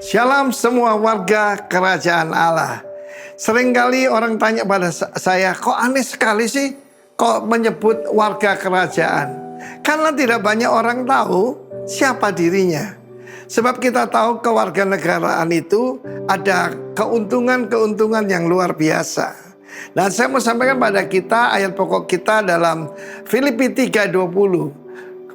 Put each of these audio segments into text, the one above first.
Shalom semua warga kerajaan Allah. Seringkali orang tanya pada saya, kok aneh sekali sih kok menyebut warga kerajaan? Karena tidak banyak orang tahu siapa dirinya. Sebab kita tahu kewarganegaraan itu ada keuntungan-keuntungan yang luar biasa. Nah, saya mau sampaikan pada kita ayat pokok kita dalam Filipi 3:20.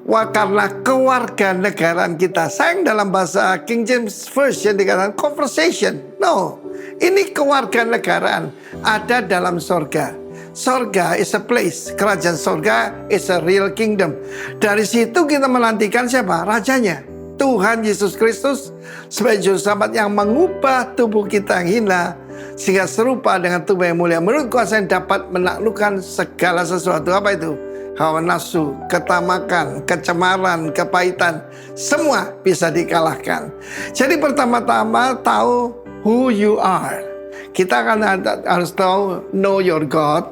Wah, karena kewarganegaraan kita. Sayang dalam bahasa King James Version dikatakan conversation. No, ini kewarganegaraan ada dalam sorga. Sorga is a place. Kerajaan sorga is a real kingdom. Dari situ kita menantikan siapa? Rajanya, Tuhan Yesus Kristus sebagai juru selamat yang mengubah tubuh kita yang hina sehingga serupa dengan tubuh yang mulia menurut kuasa yang dapat menaklukkan segala sesuatu. Apa itu? Hawa nafsu, ketamakan, kecemaran, kepahitan, semua bisa dikalahkan. Jadi pertama-tama tahu who you are. Kita kan harus tahu know your God.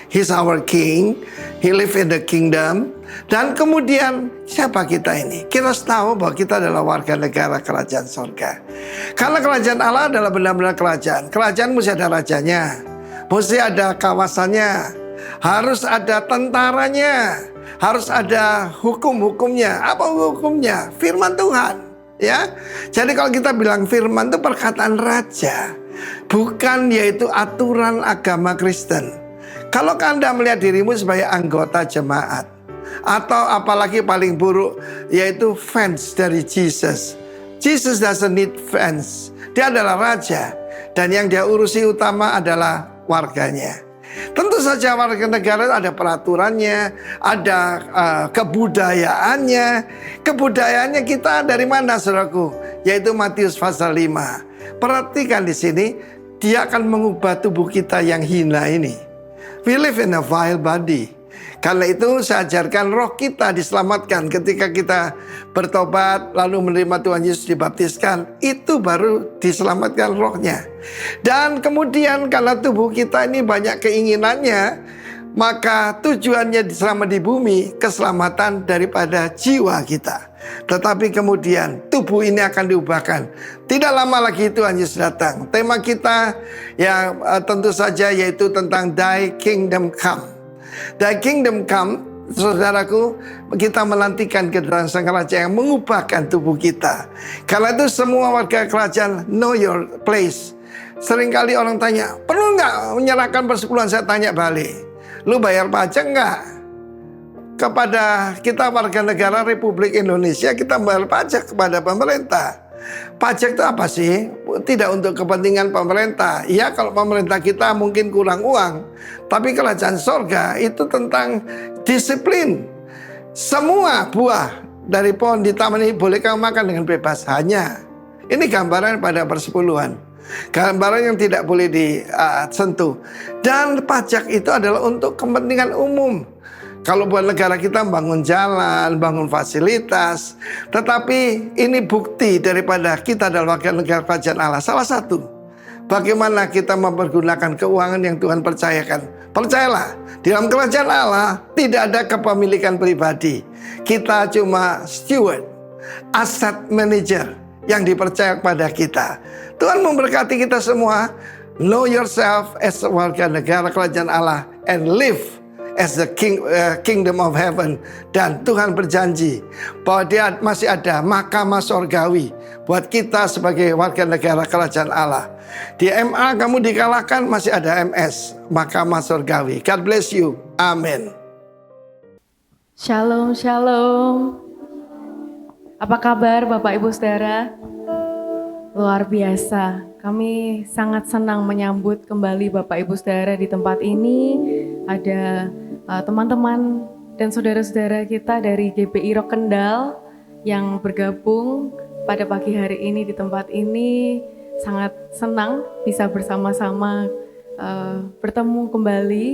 He's our King. He live in the kingdom. Dan kemudian siapa kita ini? Kita harus tahu bahwa kita adalah warga negara kerajaan sorga. Karena kerajaan Allah adalah benar-benar kerajaan. Kerajaan mesti ada rajanya, mesti ada kawasannya, harus ada tentaranya, harus ada hukum-hukumnya. Apa hukumnya? Firman Tuhan, ya. Jadi kalau kita bilang firman itu perkataan raja, bukan yaitu aturan agama Kristen. Kalau Anda melihat dirimu sebagai anggota jemaat, atau apalagi paling buruk yaitu fans dari Jesus. Jesus doesn't need fans. Dia adalah raja, dan yang dia urusi utama adalah warganya. Tentu saja warga negara ada peraturannya, ada kebudayaannya. Kebudayaannya kita dari mana, saudaraku? Yaitu Matius pasal 5. Perhatikan di sini, dia akan mengubah tubuh kita yang hina ini. We live in a vile body. Karena itu saya ajarkan roh kita diselamatkan ketika kita bertobat lalu menerima Tuhan Yesus dibaptiskan. Itu baru diselamatkan rohnya. Dan kemudian karena tubuh kita ini banyak keinginannya, maka tujuannya selama di bumi keselamatan daripada jiwa kita. Tetapi kemudian tubuh ini akan diubahkan. Tidak lama lagi Tuhan Yesus datang. Tema kita yang tentu saja yaitu tentang Thy Kingdom Come. Thy Kingdom Come, saudaraku, kita menantikan kedatangan Sang Raja yang mengubahkan tubuh kita. Karena itu semua warga kerajaan know your place. Seringkali orang tanya, perlu nggak menyerahkan persepuluhan? Saya tanya balik, lu bayar pajak nggak? Kepada kita warga negara Republik Indonesia, kita bayar pajak kepada pemerintah. Pajak itu apa sih? Tidak untuk kepentingan pemerintah. Ya, kalau pemerintah kita mungkin kurang uang, tapi kerajaan sorga itu tentang disiplin. Semua buah dari pohon di taman ini boleh kamu makan dengan bebas. Hanya ini gambaran pada persepuluhan, gambaran yang tidak boleh disentuh. Dan pajak itu adalah untuk kepentingan umum. Kalau buat negara kita bangun jalan, bangun fasilitas. Tetapi ini bukti daripada kita adalah warga negara kerajaan Allah. Salah satu, bagaimana kita mempergunakan keuangan yang Tuhan percayakan. Percayalah, di dalam kerajaan Allah tidak ada kepemilikan pribadi. Kita cuma steward, asset manager yang dipercaya kepada kita. Tuhan memberkati kita semua. Know yourself as warga negara kerajaan Allah and live as the kingdom of heaven. Dan Tuhan berjanji bahwa dia masih ada mahkamah sorgawi buat kita sebagai warga negara kerajaan Allah. Di MA kamu dikalahkan, masih ada MS, mahkamah sorgawi. God bless you. Amin. Shalom, shalom. Apa kabar Bapak Ibu Saudara? Luar biasa. Kami sangat senang menyambut kembali Bapak Ibu Saudara di tempat ini. Ada teman-teman dan saudara-saudara kita dari GPI Rock Kendal yang bergabung pada pagi hari ini di tempat ini. Sangat senang bisa bersama-sama bertemu kembali.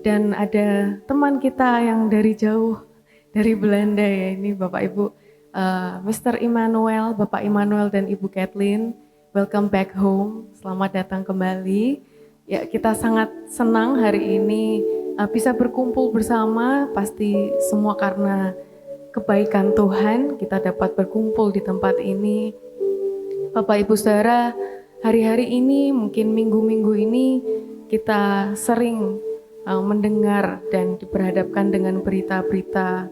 Dan ada teman kita yang dari jauh, dari Belanda ya, ini Bapak Ibu Mr. Immanuel, Bapak Immanuel dan Ibu Kathleen. Welcome back home, selamat datang kembali. Ya, kita sangat senang hari ini bisa berkumpul bersama, pasti semua karena kebaikan Tuhan kita dapat berkumpul di tempat ini. Bapak Ibu Saudara, hari-hari ini, mungkin minggu-minggu ini, kita sering mendengar dan diperhadapkan dengan berita-berita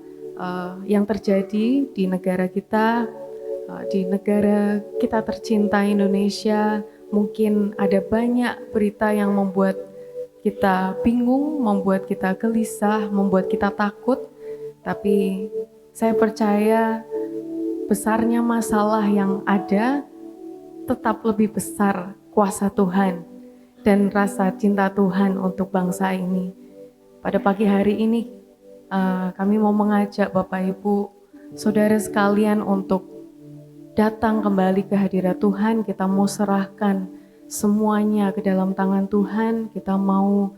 yang terjadi di negara kita, di negara kita tercinta Indonesia. Mungkin ada banyak berita yang membuat kita bingung, membuat kita gelisah, membuat kita takut. Tapi saya percaya besarnya masalah yang ada tetap lebih besar kuasa Tuhan dan rasa cinta Tuhan untuk bangsa ini. Pada pagi hari ini kami mau mengajak Bapak Ibu, Saudara sekalian untuk datang kembali ke hadirat Tuhan. Kita mau serahkan semuanya ke dalam tangan Tuhan. Kita mau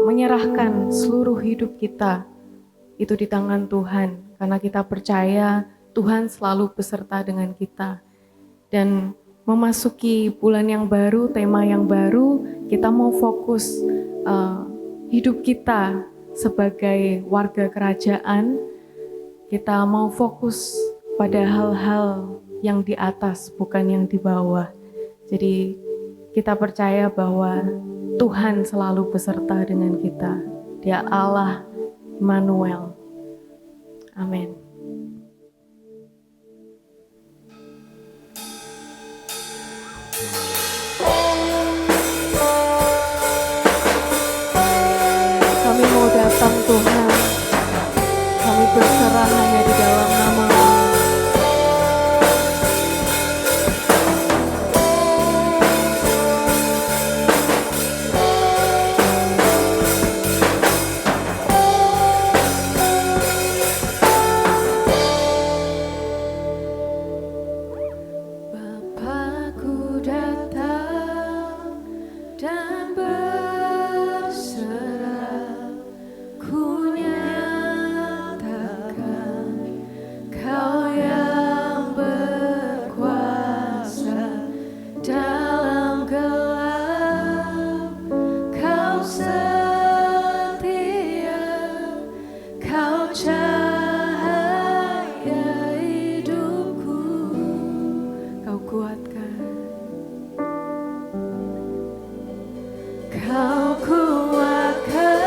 menyerahkan seluruh hidup kita itu di tangan Tuhan, karena kita percaya Tuhan selalu beserta dengan kita. Dan memasuki bulan yang baru, tema yang baru, kita mau fokus hidup kita sebagai warga kerajaan. Kita mau fokus pada hal-hal yang di atas, bukan yang di bawah. Jadi kita percaya bahwa Tuhan selalu beserta dengan kita. Dia Allah Immanuel. Amin. Kami mau datang Tuhan, kami berserah hanya di dalam nama-Mu. Bapakku datang dan berserah, ku nyatakan Kau yang berkuasa dalam gelap. Kau setia, Kau cahaya hidupku. Kau kuatkan, Kau kuatkan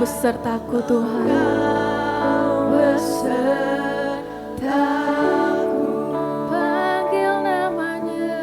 besertaku Tuhan. Kau besertaku. Panggil namanya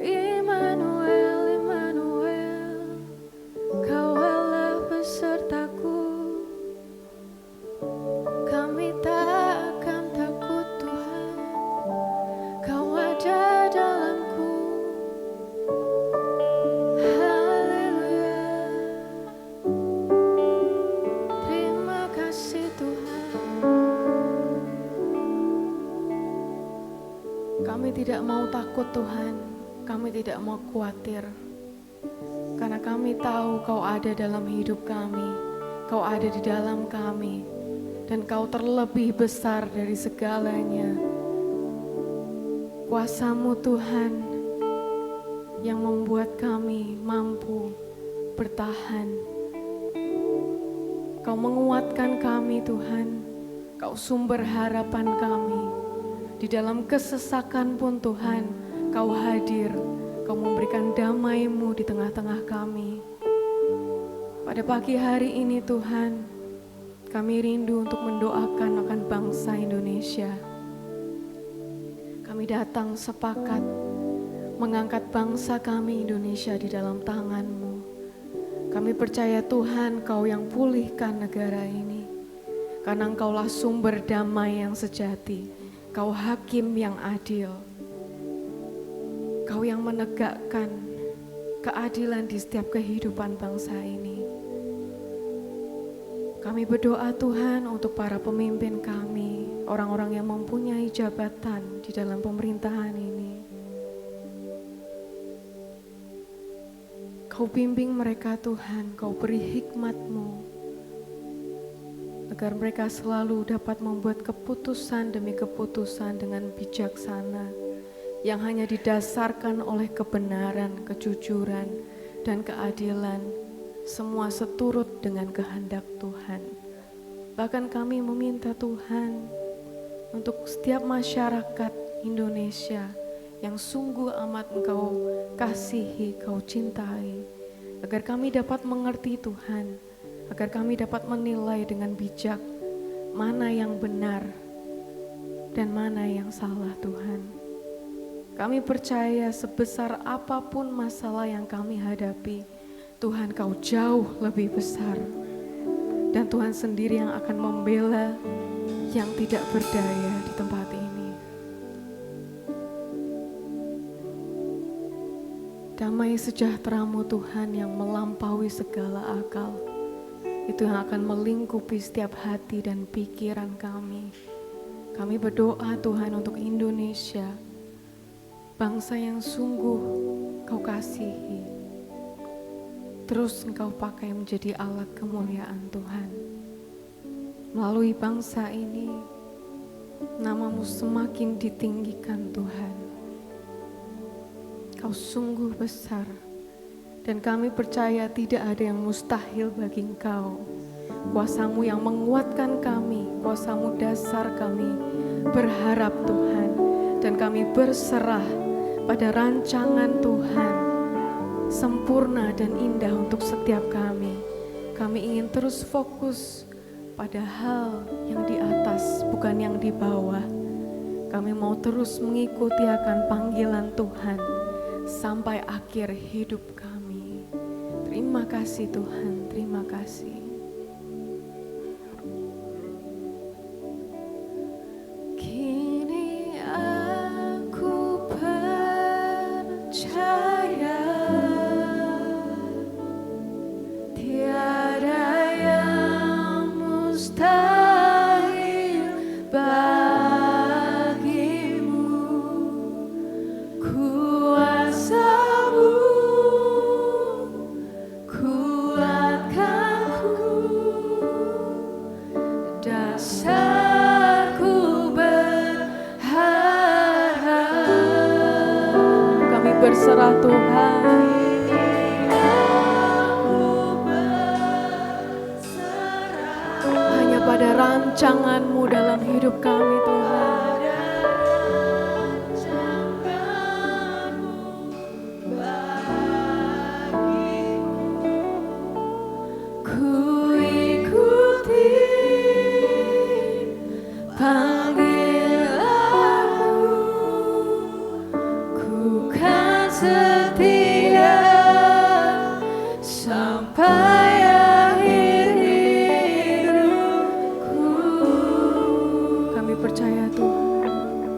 Immanuel, Immanuel. Engkau besertaku, oh Kami tidak mau takut Tuhan, kami tidak mau khawatir. Karena kami tahu Kau ada dalam hidup kami, Kau ada di dalam kami, dan Kau terlebih besar dari segalanya. Kuasa-Mu Tuhan yang membuat kami mampu bertahan. Kau menguatkan kami Tuhan, Kau sumber harapan kami. Di dalam kesesakan pun Tuhan, Kau hadir. Kau memberikan damai-Mu di tengah-tengah kami. Pada pagi hari ini Tuhan, kami rindu untuk mendoakan akan bangsa Indonesia. Kami datang sepakat mengangkat bangsa kami Indonesia di dalam tangan-Mu. Kami percaya Tuhan, Kau yang pulihkan negara ini. Karena Engkaulah sumber damai yang sejati. Kau hakim yang adil. Kau yang menegakkan keadilan di setiap kehidupan bangsa ini. Kami berdoa Tuhan untuk para pemimpin kami, orang-orang yang mempunyai jabatan di dalam pemerintahan ini. Kau bimbing mereka Tuhan, Kau beri hikmat-Mu, agar mereka selalu dapat membuat keputusan demi keputusan dengan bijaksana, yang hanya didasarkan oleh kebenaran, kejujuran, dan keadilan, semua seturut dengan kehendak Tuhan. Bahkan kami meminta Tuhan untuk setiap masyarakat Indonesia yang sungguh amat Engkau kasihi, Kau cintai, agar kami dapat mengerti Tuhan, agar kami dapat menilai dengan bijak mana yang benar dan mana yang salah Tuhan. Kami percaya sebesar apapun masalah yang kami hadapi, Tuhan Kau jauh lebih besar. Dan Tuhan sendiri yang akan membela yang tidak berdaya di tempat ini. Damai sejahtera-Mu Tuhan yang melampaui segala akal, itu yang akan melingkupi setiap hati dan pikiran kami. Kami berdoa Tuhan untuk Indonesia, bangsa yang sungguh Kau kasihi. Terus Engkau pakai menjadi alat kemuliaan Tuhan. Melalui bangsa ini, nama-Mu semakin ditinggikan Tuhan. Kau sungguh besar, dan kami percaya tidak ada yang mustahil bagi Engkau. Kuasa-Mu yang menguatkan kami, kuasa-Mu dasar kami berharap Tuhan, dan kami berserah pada rancangan Tuhan, sempurna dan indah untuk setiap kami. Kami ingin terus fokus pada hal yang di atas, bukan yang di bawah. Kami mau terus mengikuti akan panggilan Tuhan sampai akhir hidup kami. Terima kasih Tuhan, terima kasih. Kini aku percaya tiada yang mustahil bagimu. Kuasa-Mu kuatkanku, dasarku berharap. Kami berserah Tuhan. Hanya pada rancangan-Mu dalam hidup kami Tuhan. Ku ikuti panggilan-Mu, ku kan setia sampai akhir hidupku. Kami percaya Tuhan.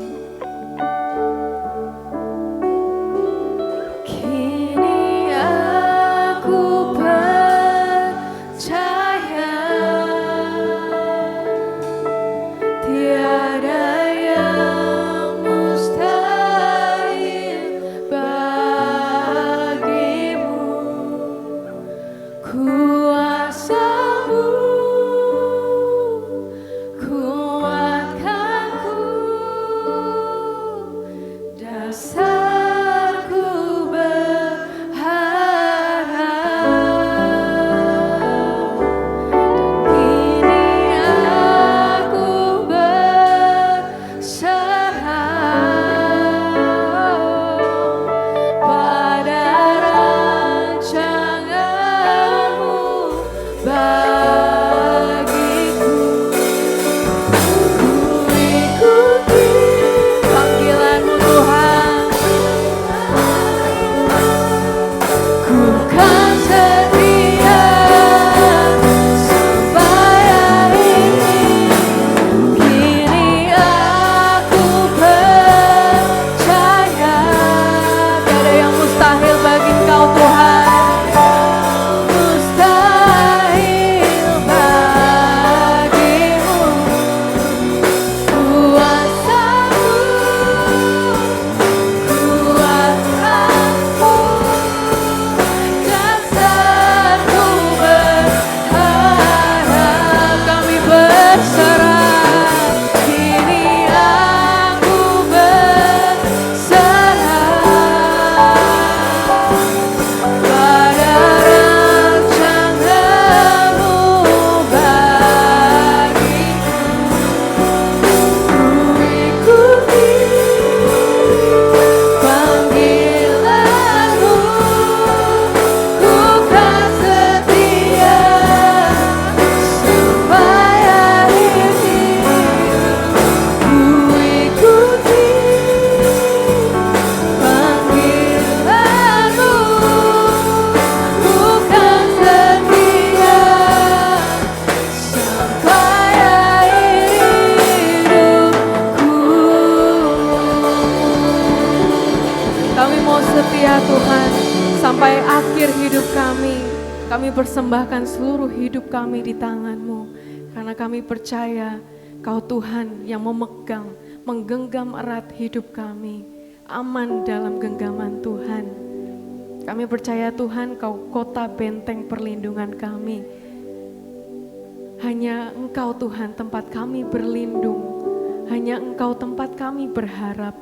Kini aku percaya persembahkan seluruh hidup kami di tangan-Mu. Karena kami percaya Kau Tuhan yang memegang, menggenggam erat hidup kami. Aman dalam genggaman Tuhan. Kami percaya Tuhan Kau kota benteng perlindungan kami. Hanya Engkau Tuhan tempat kami berlindung. Hanya Engkau tempat kami berharap.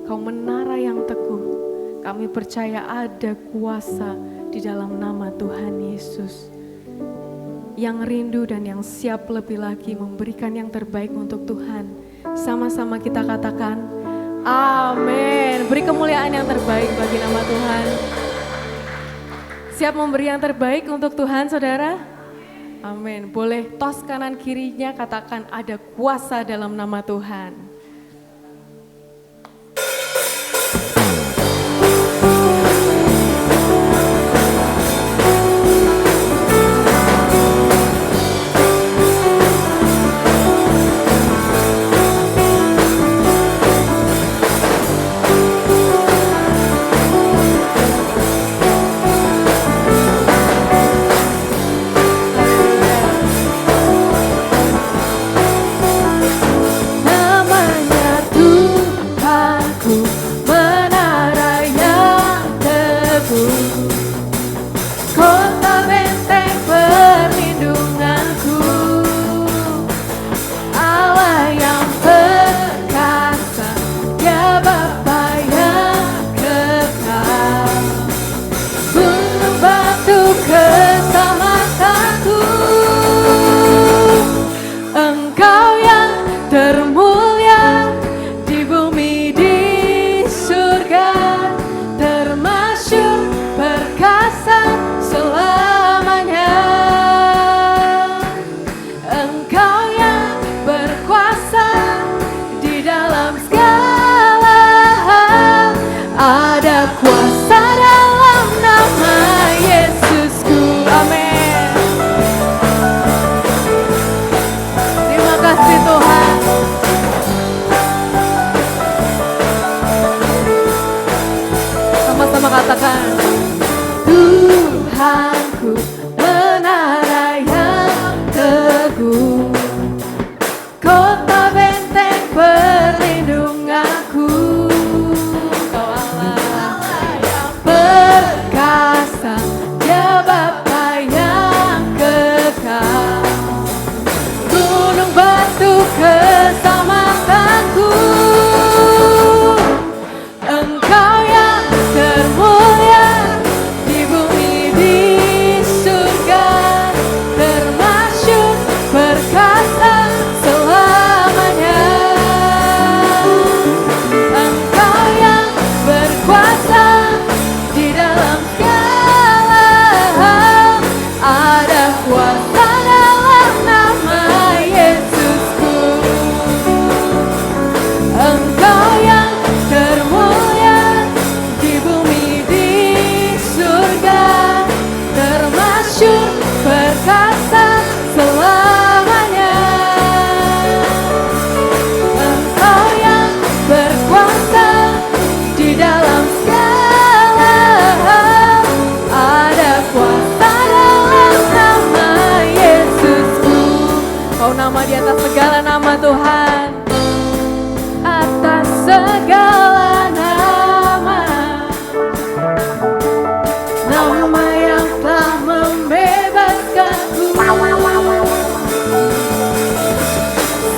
Kau menara yang teguh. Kami percaya ada kuasa di dalam nama Tuhan Yesus. Yang rindu dan yang siap lebih lagi memberikan yang terbaik untuk Tuhan. Sama-sama kita katakan, amin. Beri kemuliaan yang terbaik bagi nama Tuhan. Siap memberi yang terbaik untuk Tuhan, saudara? Amin. Boleh tos kanan kirinya katakan ada kuasa dalam nama Tuhan. Katakan, Tuhanku menara yang teguh, kota benteng perlindunganku. Kau Allah yang perkasa, Dia Bapa yang kekal, gunung batu keselamatanku. Engkau yang termulia di bumi di surga, termasyhur perkasa selamanya. Engkau yang berkuasa di dalam segala hal, ada kuasa dalam nama Yesusku. Engkau yang termulia di bumi di surga, termasyhur perkasa selamanya. Engkau yang berkuasa di dalam segala hal, ada kuasa dalam nama Yesusku. Kau nama di atas segala nama Tuhan, atas segala nama, nama yang telah membebaskanku.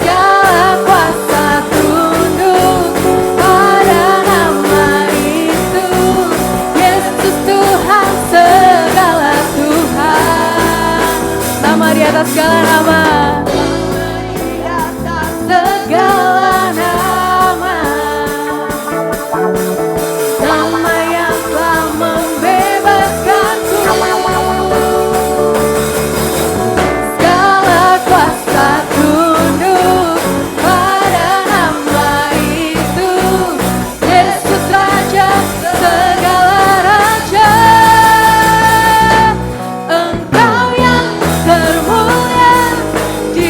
Segala kuasa tunduk pada nama itu, Yesus Tuhan segala Tuhan. Nama di atas segala nama, di atas segala nama, nama yang telah membebaskanku. Segala kuasa tunduk pada nama itu, Yesus Raja segala raja. Engkau yang termulia di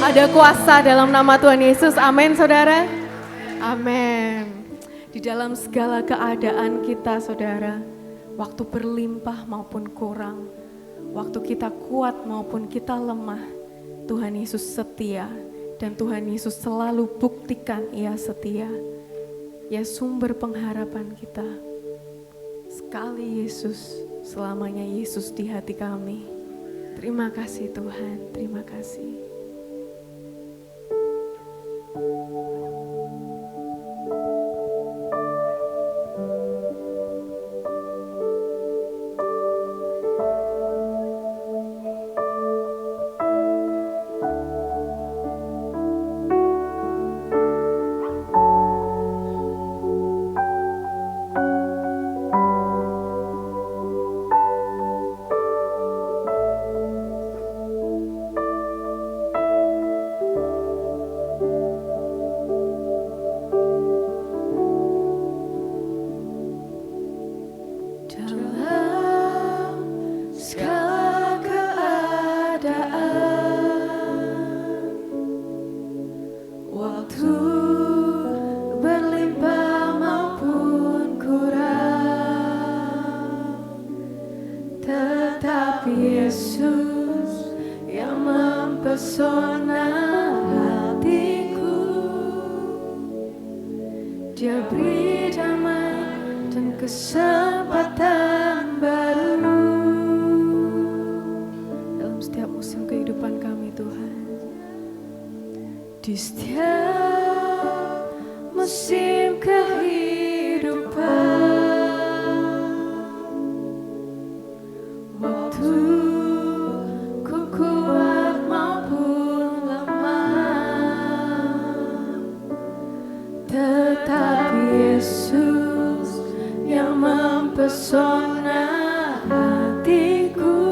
Ada kuasa dalam nama Tuhan Yesus. Amin, saudara. Amin. Di dalam segala keadaan kita, saudara, waktu berlimpah maupun kurang, waktu kita kuat maupun kita lemah, Tuhan Yesus setia. Dan Tuhan Yesus selalu buktikan Ia setia. Ya, sumber pengharapan kita. Sekali Yesus, selamanya Yesus di hati kami. Terima kasih Tuhan, terima kasih. Di setiap musim kehidupan, waktu ku kuat maupun lemah, tetap Yesus yang mempesona hatiku.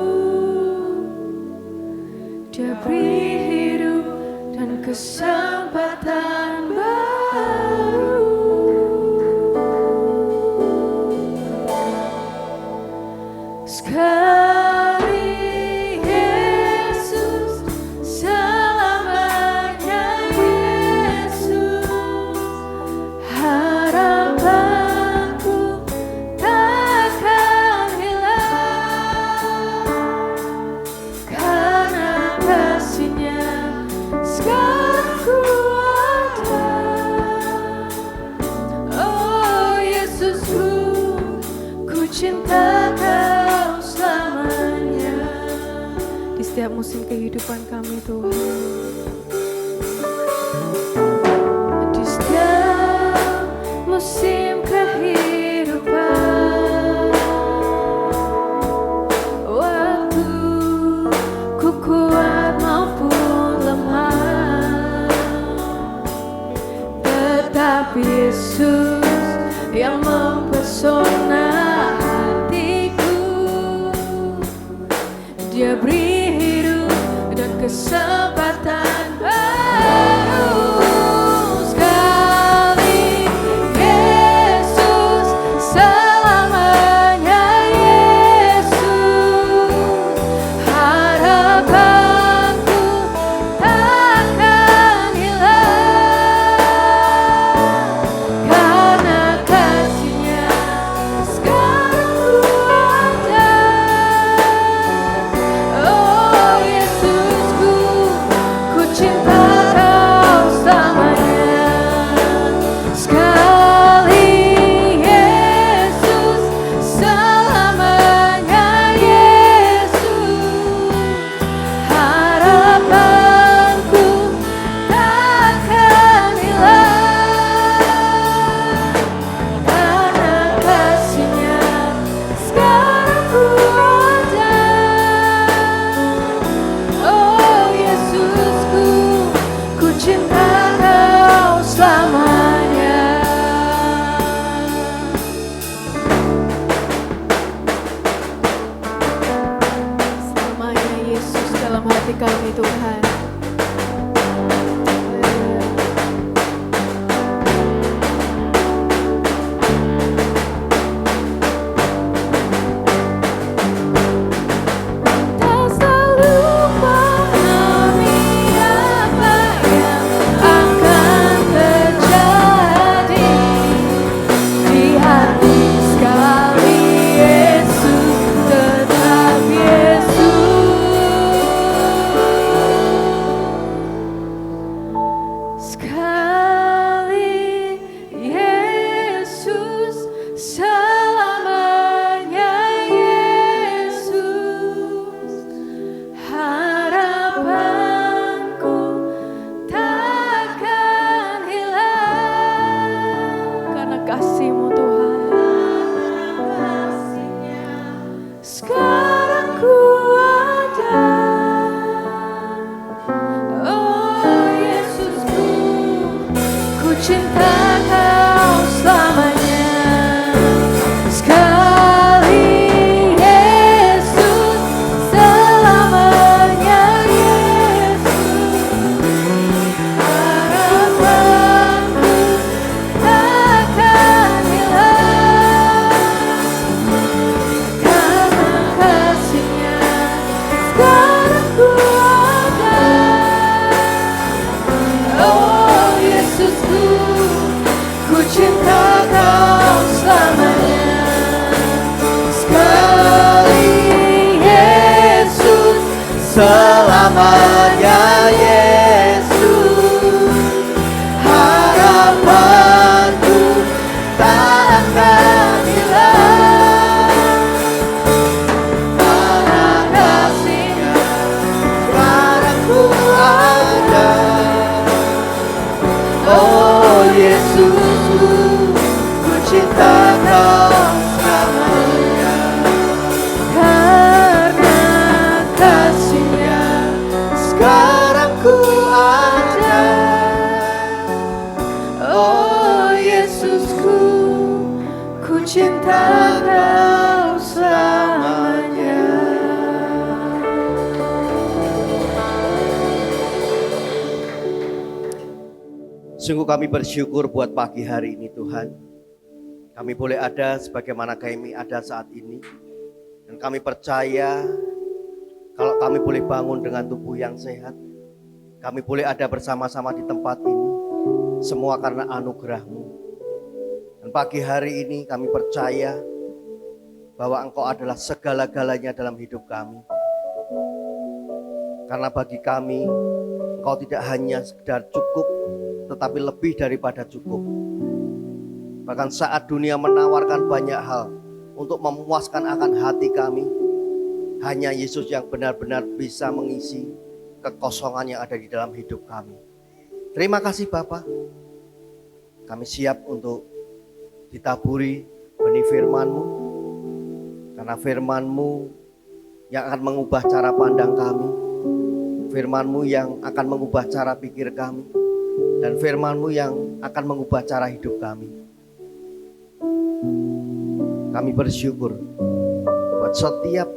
Dia beri hidup dan kesempatan baru. Sekali Yesus, selamanya Yesus, harapanku takkan hilang, karena kasih-Nya sekarang ku ada. Oh Yesusku, ku cinta Kau selamanya. Di setiap musim kehidupan kami Tuhan, di setiap musim kehidupan, waktu ku kuat maupun lemah, tetap Yesus yang mempesona hatiku. Dia beri hidup dan kesempatan baru. Sekali Yesus, selamanya Yesus, harapanku takkan hilang, cinta Kau selamanya. Sekali Yesus, selamanya Yesus. Harapanku takkan hilang, karena kasih-Nya sekarang ku ada. Oh Yesusku, ku cinta Kau selamanya. Sekali Yesus, Selamanya Yesus, harapanku tak akan hilang, karena kasih-Nya sekarang ku ada. Oh Yesusku, ku cinta Kau selamanya. karena kasih-Nya Sekarang ku ada. Oh Yesusku, ku cinta Kau selamanya. Sungguh kami bersyukur buat pagi hari ini Tuhan. Kami boleh ada sebagaimana kami ada saat ini. Dan kami percaya kalau kami boleh bangun dengan tubuh yang sehat, kami boleh ada bersama-sama di tempat ini, semua karena anugerah-Mu. Dan pagi hari ini kami percaya bahwa Engkau adalah segala-galanya dalam hidup kami. Karena bagi kami, Engkau tidak hanya sekedar cukup, tetapi lebih daripada cukup. Bahkan saat dunia menawarkan banyak hal untuk memuaskan akan hati kami, hanya Yesus yang benar-benar bisa mengisi kekosongan yang ada di dalam hidup kami. Terima kasih Bapa. Kami siap untuk ditaburi benih firman-Mu. Karena firman-Mu yang akan mengubah cara pandang kami. Firman-Mu yang akan mengubah cara pikir kami. Dan firman-Mu yang akan mengubah cara hidup kami. Kami bersyukur buat setiap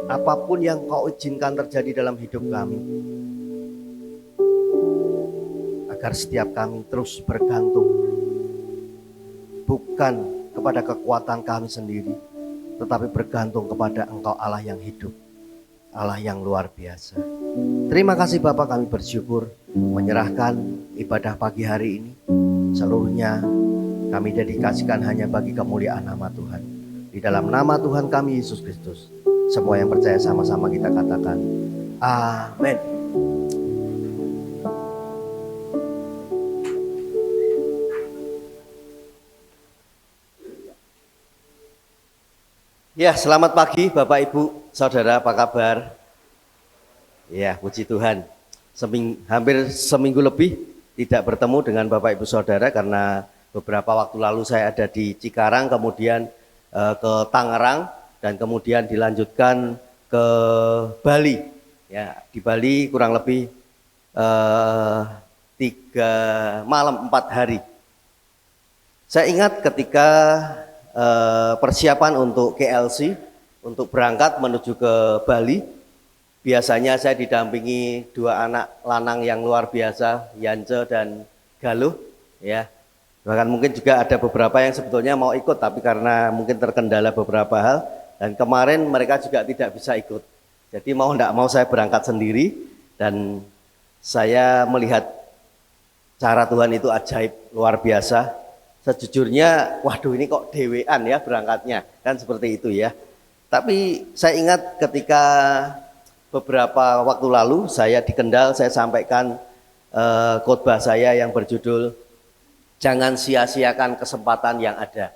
apapun yang Kau izinkan terjadi dalam hidup kami, agar setiap kami terus bergantung bukan kepada kekuatan kami sendiri, tetapi bergantung kepada Engkau Allah yang hidup, Allah yang luar biasa. Terima kasih Bapak, kami bersyukur menyerahkan ibadah pagi hari ini seluruhnya kami dedikasikan hanya bagi kemuliaan nama Tuhan. Di dalam nama Tuhan kami Yesus Kristus, semua yang percaya sama-sama kita katakan amin. Ya, selamat pagi Bapak Ibu, Saudara, apa kabar? Ya, puji Tuhan. Hampir seminggu lebih tidak bertemu dengan Bapak Ibu Saudara karena beberapa waktu lalu saya ada di Cikarang, kemudian ke Tangerang, dan kemudian dilanjutkan ke Bali. Ya, di Bali kurang lebih 3 malam 4 hari. Saya ingat ketika persiapan untuk KLC, untuk berangkat menuju ke Bali, biasanya saya didampingi 2 anak lanang yang luar biasa, Yance dan Galuh, ya. Bahkan mungkin juga ada beberapa yang sebetulnya mau ikut, tapi karena mungkin terkendala beberapa hal, dan kemarin mereka juga tidak bisa ikut. Jadi mau tidak mau saya berangkat sendiri, dan saya melihat cara Tuhan itu ajaib, luar biasa. Sejujurnya, waduh ini kok dewean ya berangkatnya, kan seperti itu ya. Tapi saya ingat ketika beberapa waktu lalu saya di Kendal, saya sampaikan khotbah saya yang berjudul Jangan sia-siakan kesempatan yang ada,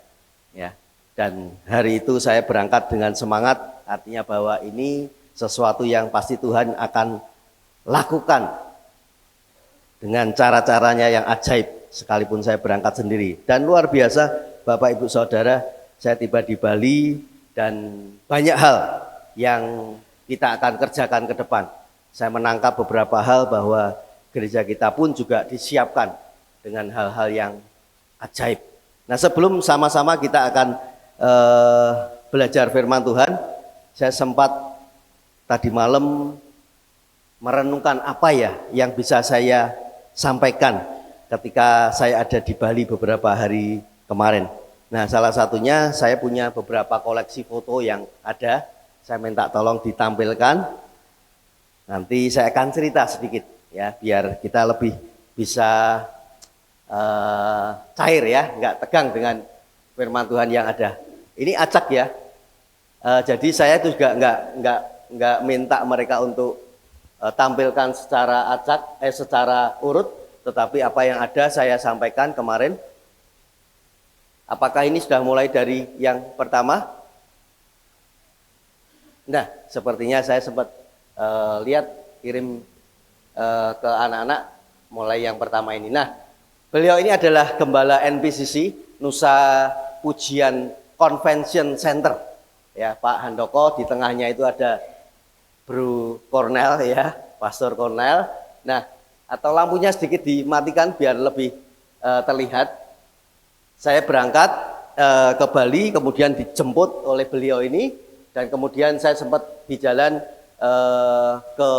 ya. Dan hari itu saya berangkat dengan semangat, artinya bahwa ini sesuatu yang pasti Tuhan akan lakukan dengan cara-caranya yang ajaib, sekalipun saya berangkat sendiri. Dan luar biasa, Bapak Ibu Saudara, saya tiba di Bali dan banyak hal yang kita akan kerjakan ke depan. Saya menangkap beberapa hal bahwa gereja kita pun juga disiapkan dengan hal-hal yang ajaib. Nah, sebelum sama-sama kita akan belajar firman Tuhan, saya sempat tadi malam merenungkan apa ya yang bisa saya sampaikan ketika saya ada di Bali beberapa hari kemarin. Nah, salah satunya saya punya beberapa koleksi foto yang ada, saya minta tolong ditampilkan. Nanti saya akan cerita sedikit ya, biar kita lebih bisa cair ya, nggak tegang dengan firman Tuhan yang ada. Ini acak ya. Jadi saya juga nggak minta mereka untuk tampilkan secara acak, secara urut, tetapi apa yang ada saya sampaikan kemarin. Apakah ini sudah mulai dari yang pertama? Nah, sepertinya saya sempat lihat kirim ke anak-anak mulai yang pertama ini. Nah, beliau ini adalah gembala NPCC Nusa Pujian Convention Center. Ya, Pak Handoko, di tengahnya itu ada Bro Cornel ya, Pastor Cornel. Nah, atau lampunya sedikit dimatikan biar lebih terlihat. Saya berangkat ke Bali, kemudian dijemput oleh beliau ini, dan kemudian saya sempat di jalan ke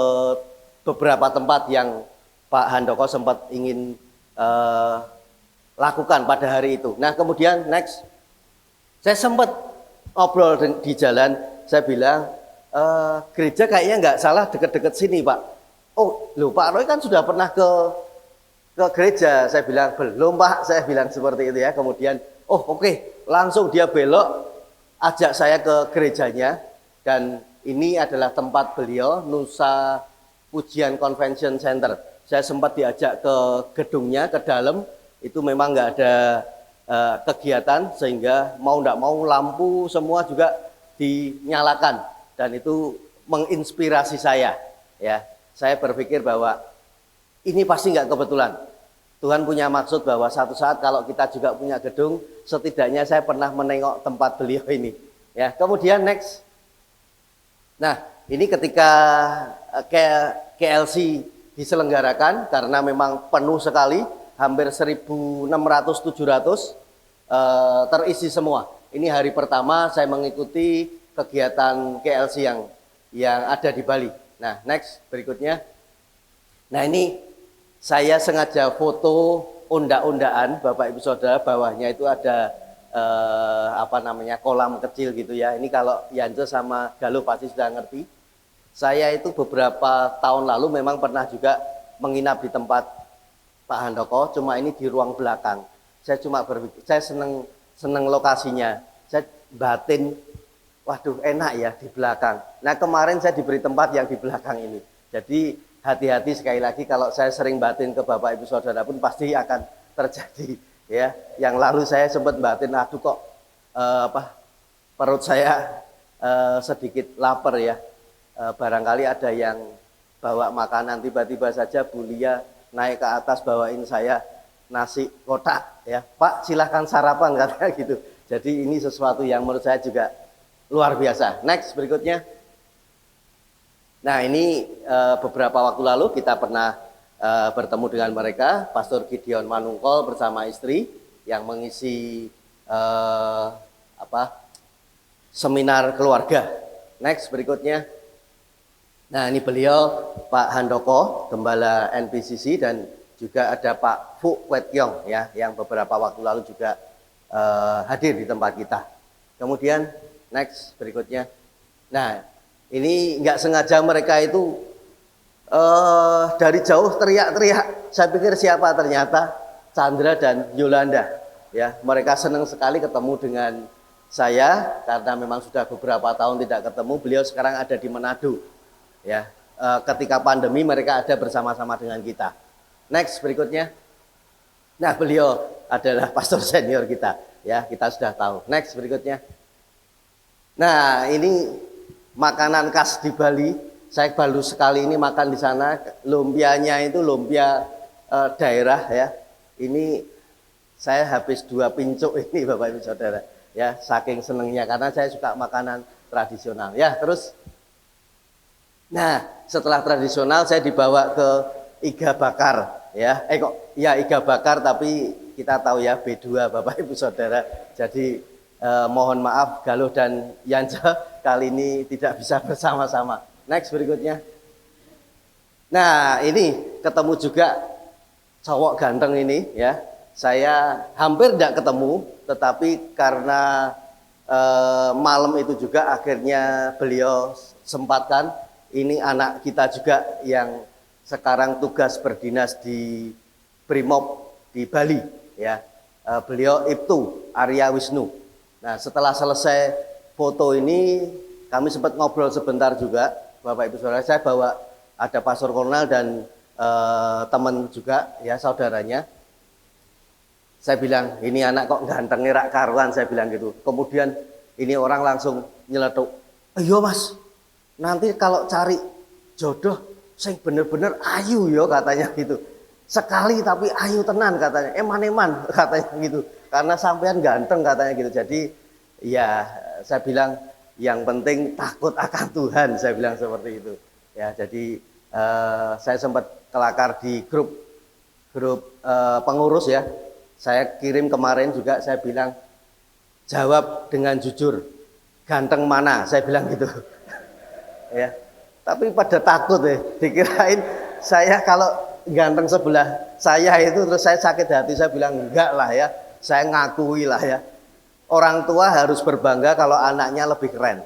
beberapa tempat yang Pak Handoko sempat ingin lakukan pada hari itu. Nah, kemudian next, saya sempat ngobrol di jalan, saya bilang, gereja kayaknya nggak salah deket-deket sini, Pak. Oh, loh, Pak Roy kan sudah pernah ke gereja. Saya bilang, belum, Pak. Saya bilang seperti itu ya. Kemudian, oh oke, langsung dia belok, ajak saya ke gerejanya. Dan ini adalah tempat beliau, Nusa Pujian Convention Center. Saya sempat diajak ke gedungnya, ke dalam. Itu memang nggak ada kegiatan, sehingga mau nggak mau lampu semua juga dinyalakan. Dan itu menginspirasi saya. Ya, saya berpikir bahwa ini pasti nggak kebetulan. Tuhan punya maksud bahwa satu saat kalau kita juga punya gedung, setidaknya saya pernah menengok tempat beliau ini. Ya, kemudian next. Nah, ini ketika KLC diselenggarakan karena memang penuh sekali, hampir 1.600-700 terisi semua. Ini hari pertama saya mengikuti kegiatan KLC yang ada di Bali. Nah, next berikutnya. Nah, ini saya sengaja foto unda-undaan, Bapak Ibu Saudara, bawahnya itu ada kolam kecil gitu ya. Ini kalau Yance sama Galuh pasti sudah ngerti. Saya itu beberapa tahun lalu memang pernah juga menginap di tempat Pak Handoko, cuma ini di ruang belakang. Saya cuma berpikir, saya seneng lokasinya. Saya batin, waduh enak ya di belakang. Nah, kemarin saya diberi tempat yang di belakang ini. Jadi hati-hati sekali lagi, kalau saya sering batin ke Bapak Ibu Saudara pun pasti akan terjadi ya. Yang lalu saya sempat batin, aduh kok perut saya sedikit lapar ya. Barangkali ada yang bawa makanan, tiba-tiba saja Bu Lia naik ke atas bawain saya nasi kotak ya. Pak, silahkan sarapan, katanya gitu. Jadi ini sesuatu yang menurut saya juga luar biasa. Next berikutnya. Nah, ini beberapa waktu lalu kita pernah bertemu dengan mereka, Pastor Gideon Manungkol bersama istri yang mengisi seminar keluarga. Next berikutnya. Nah, ini beliau Pak Handoko, gembala NPCC, dan juga ada Pak Fu Kwet Kyong ya, yang beberapa waktu lalu juga hadir di tempat kita. Kemudian next berikutnya. Nah, ini nggak sengaja mereka itu dari jauh teriak-teriak. Saya pikir siapa, ternyata Chandra dan Yolanda. Ya, mereka senang sekali ketemu dengan saya karena memang sudah beberapa tahun tidak ketemu. Beliau sekarang ada di Manado. Ya, ketika pandemi mereka ada bersama-sama dengan kita. Next berikutnya. Nah, beliau adalah pastor senior kita. Ya, kita sudah tahu. Next berikutnya. Nah, ini makanan khas di Bali. Saya baru sekali ini makan di sana. Lumpianya itu lumpia daerah ya. Ini saya habis 2 pincuk ini, Bapak Ibu Saudara. Ya, saking senengnya karena saya suka makanan tradisional. Ya, terus. Nah, setelah tradisional saya dibawa ke iga bakar. ya. Iga bakar tapi kita tahu ya B2 Bapak Ibu Saudara. Jadi mohon maaf Galuh dan Yance kali ini tidak bisa bersama-sama. Next berikutnya. Nah, ini ketemu juga cowok ganteng ini ya. Saya hampir tidak ketemu, tetapi karena malam itu juga akhirnya beliau sempatkan. Ini anak kita juga yang sekarang tugas berdinas di Brimob di Bali ya. Beliau Ibtu Arya Wisnu. Nah, setelah selesai foto ini kami sempat ngobrol sebentar juga, Bapak Ibu Saudara. Saya bawa ada Pastor Kolonel dan teman juga ya, saudaranya. Saya bilang, ini anak kok gantengnya rak karuan, saya bilang gitu. Kemudian ini orang langsung nyeletuk, "Ayo Mas, nanti kalau cari jodoh sing bener-bener ayu yo," katanya gitu. "Sekali tapi ayu tenan," katanya. "Eman-eman," katanya gitu. "Karena sampean ganteng," katanya gitu. Jadi ya saya bilang yang penting takut akan Tuhan, saya bilang seperti itu. Ya, jadi saya sempat kelakar di grup pengurus ya. Saya kirim kemarin juga, saya bilang jawab dengan jujur, ganteng mana, saya bilang gitu. Ya, tapi pada takut ya, dikirain saya kalau ganteng sebelah saya itu terus saya sakit hati. Saya bilang enggak lah ya, saya ngakui lah ya. Orang tua harus berbangga kalau anaknya lebih keren,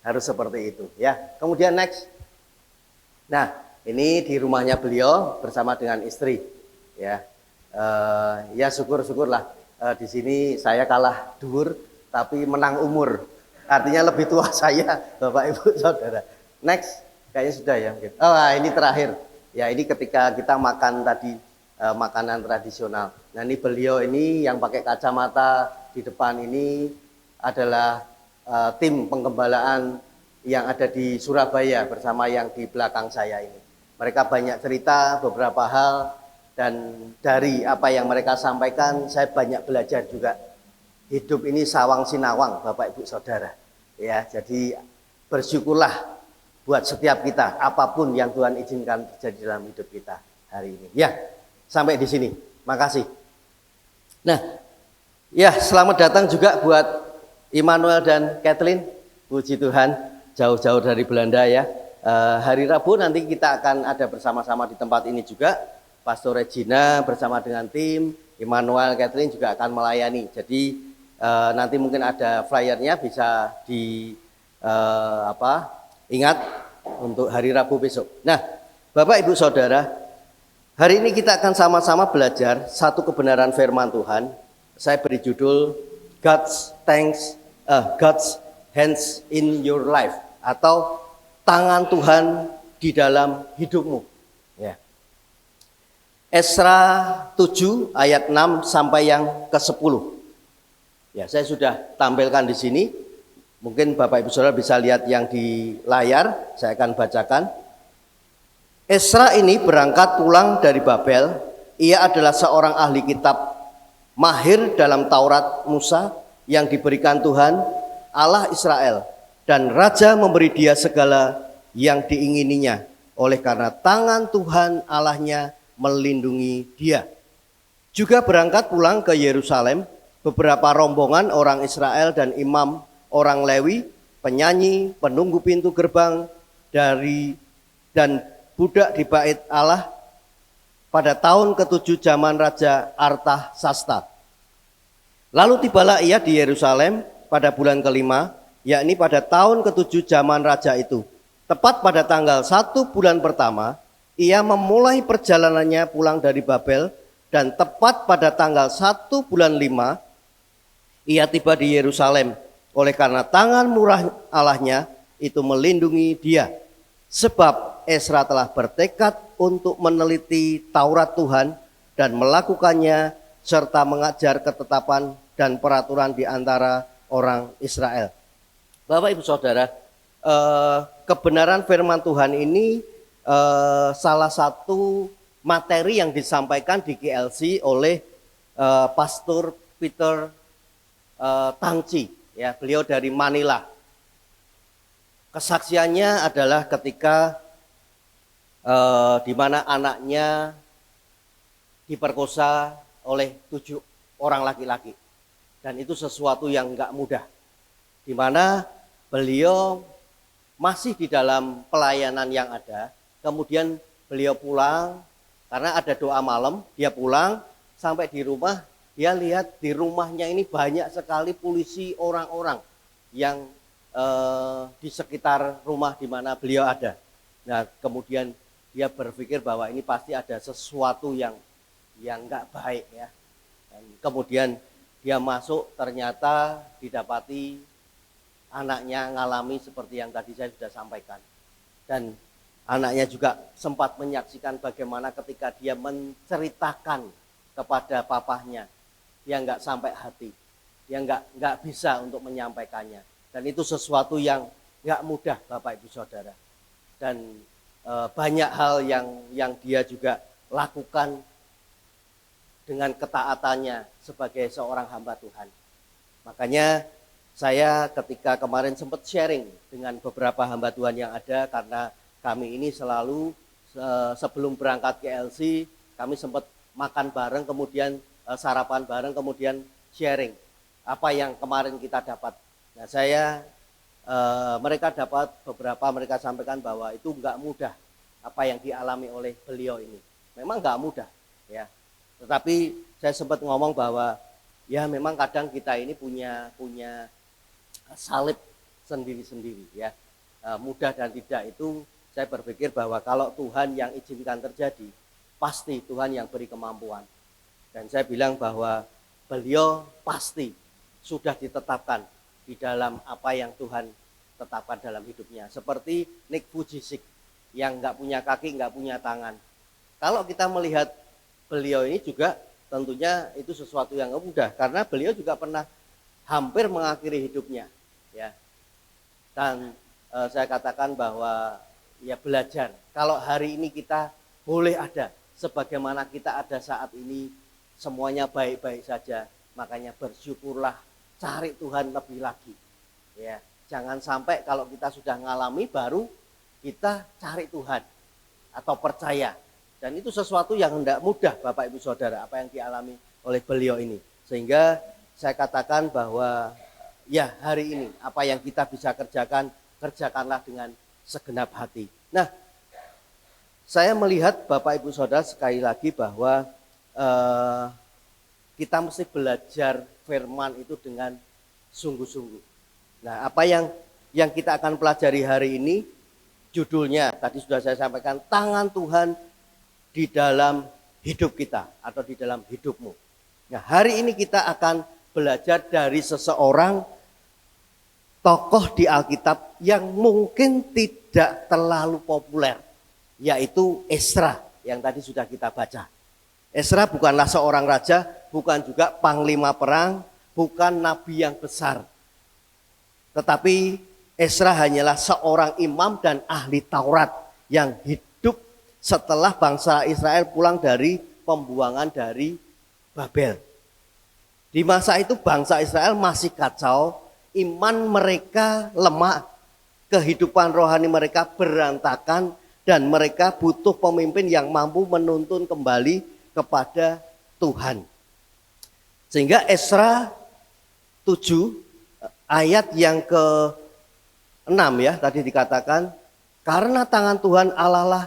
harus seperti itu ya. Kemudian next. Nah, ini di rumahnya beliau bersama dengan istri ya. Ya syukur-syukurlah di sini saya kalah dhuwur tapi menang umur. Artinya lebih tua saya, Bapak Ibu Saudara. Next, kayaknya sudah ya mungkin. Oh, ini terakhir. Ya, ini ketika kita makan tadi makanan tradisional. Nah, ini beliau ini yang pakai kacamata di depan ini adalah tim penggembalaan yang ada di Surabaya bersama yang di belakang saya ini. Mereka banyak cerita beberapa hal. Dan dari apa yang mereka sampaikan, saya banyak belajar juga. Hidup ini sawang sinawang, Bapak Ibu Saudara. Ya, jadi bersyukurlah buat setiap kita, apapun yang Tuhan izinkan terjadi dalam hidup kita hari ini. Ya, sampai di sini. Makasih. Nah, ya selamat datang juga buat Immanuel dan Kathleen. Puji Tuhan, jauh-jauh dari Belanda ya. Hari Rabu nanti kita akan ada bersama-sama di tempat ini juga. Pastor Regina bersama dengan tim, Immanuel, Kathleen juga akan melayani. Jadi nanti mungkin ada flyernya bisa ingat untuk hari Rabu besok. Nah, Bapak Ibu Saudara, hari ini kita akan sama-sama belajar satu kebenaran firman Tuhan. Saya beri judul God's hands in your life, atau tangan Tuhan di dalam hidupmu. Ya. Esra 7 ayat 6 sampai yang ke-10. Ya, saya sudah tampilkan di sini. Mungkin Bapak Ibu Saudara bisa lihat yang di layar, saya akan bacakan. Esra ini berangkat pulang dari Babel. Ia adalah seorang ahli kitab, mahir dalam Taurat Musa yang diberikan Tuhan Allah Israel, dan raja memberi dia segala yang diingininya, oleh karena tangan Tuhan Allahnya melindungi dia. Juga berangkat pulang ke Yerusalem beberapa rombongan orang Israel dan imam orang Lewi, penyanyi, penunggu pintu gerbang dan budak di bait Allah pada tahun ke-7 zaman Raja Artasasta. Lalu tibalah ia di Yerusalem pada bulan ke-5, yakni pada tahun ke-7 zaman raja itu. Tepat pada tanggal 1 bulan pertama, ia memulai perjalanannya pulang dari Babel, dan tepat pada tanggal 1 bulan 5, ia tiba di Yerusalem, oleh karena tangan murah Allahnya itu melindungi dia. Sebab Esra telah bertekad untuk meneliti Taurat Tuhan dan melakukannya, serta mengajar ketetapan dan peraturan di antara orang Israel. Bapak Ibu Saudara, kebenaran firman Tuhan ini salah satu materi yang disampaikan di GLC oleh Pastor Peter Tangci, ya, beliau dari Manila. Kesaksiannya adalah ketika di mana anaknya diperkosa oleh 7 orang laki-laki. Dan itu sesuatu yang enggak mudah. Di mana beliau masih di dalam pelayanan yang ada, kemudian beliau pulang, karena ada doa malam, dia pulang, sampai di rumah, dia lihat di rumahnya ini banyak sekali polisi orang-orang yang di sekitar rumah di mana beliau ada. Nah, kemudian dia berpikir bahwa ini pasti ada sesuatu yang enggak baik ya. Dan kemudian dia masuk, ternyata didapati anaknya ngalami seperti yang tadi saya sudah sampaikan. Dan anaknya juga sempat menyaksikan bagaimana ketika dia menceritakan kepada papahnya, dia enggak sampai hati, dia enggak bisa untuk menyampaikannya. Dan itu sesuatu yang enggak mudah, Bapak Ibu Saudara. Dan banyak hal yang dia juga lakukan dengan ketaatannya sebagai seorang hamba Tuhan. Makanya saya ketika kemarin sempat sharing dengan beberapa hamba Tuhan yang ada, karena kami ini selalu sebelum berangkat ke LC, kami sempat makan bareng, kemudian sarapan bareng, kemudian sharing apa yang kemarin kita dapat. Nah, mereka dapat beberapa, mereka sampaikan bahwa itu enggak mudah apa yang dialami oleh beliau ini. Memang enggak mudah ya. Tetapi saya sempat ngomong bahwa ya memang kadang kita ini punya salib sendiri-sendiri ya. Mudah dan tidak itu saya berpikir bahwa kalau Tuhan yang izinkan terjadi, pasti Tuhan yang beri kemampuan. Dan saya bilang bahwa beliau pasti sudah ditetapkan di dalam apa yang Tuhan tetapkan dalam hidupnya. Seperti Nick Vujicic yang nggak punya kaki, nggak punya tangan. Kalau kita melihat beliau ini juga tentunya itu sesuatu yang mudah, karena beliau juga pernah hampir mengakhiri hidupnya. Ya. Dan saya katakan bahwa ya belajar. Kalau hari ini kita boleh ada, sebagaimana kita ada saat ini, semuanya baik-baik saja. Makanya bersyukurlah, cari Tuhan lebih lagi. Ya, jangan sampai kalau kita sudah ngalami baru kita cari Tuhan atau percaya. Dan itu sesuatu yang tidak mudah, Bapak Ibu Saudara, apa yang dialami oleh beliau ini. Sehingga saya katakan bahwa ya hari ini apa yang kita bisa kerjakan, kerjakanlah dengan segenap hati. Nah, saya melihat Bapak Ibu Saudara sekali lagi bahwa kita mesti belajar firman itu dengan sungguh-sungguh. Nah, apa yang kita akan pelajari hari ini, judulnya tadi sudah saya sampaikan, tangan Tuhan di dalam hidup kita atau di dalam hidupmu. Nah, hari ini kita akan belajar dari seseorang tokoh di Alkitab yang mungkin tidak terlalu populer, yaitu Ezra yang tadi sudah kita baca. Ezra bukanlah seorang raja, bukan juga panglima perang, bukan nabi yang besar. Tetapi Ezra hanyalah seorang imam dan ahli Taurat yang hidup setelah bangsa Israel pulang dari pembuangan dari Babel. Di masa itu bangsa Israel masih kacau, iman mereka lemah, kehidupan rohani mereka berantakan, dan mereka butuh pemimpin yang mampu menuntun kembali kepada Tuhan. Sehingga Ezra 7 ayat yang ke-6 ya tadi dikatakan, karena tangan Tuhan Allah lah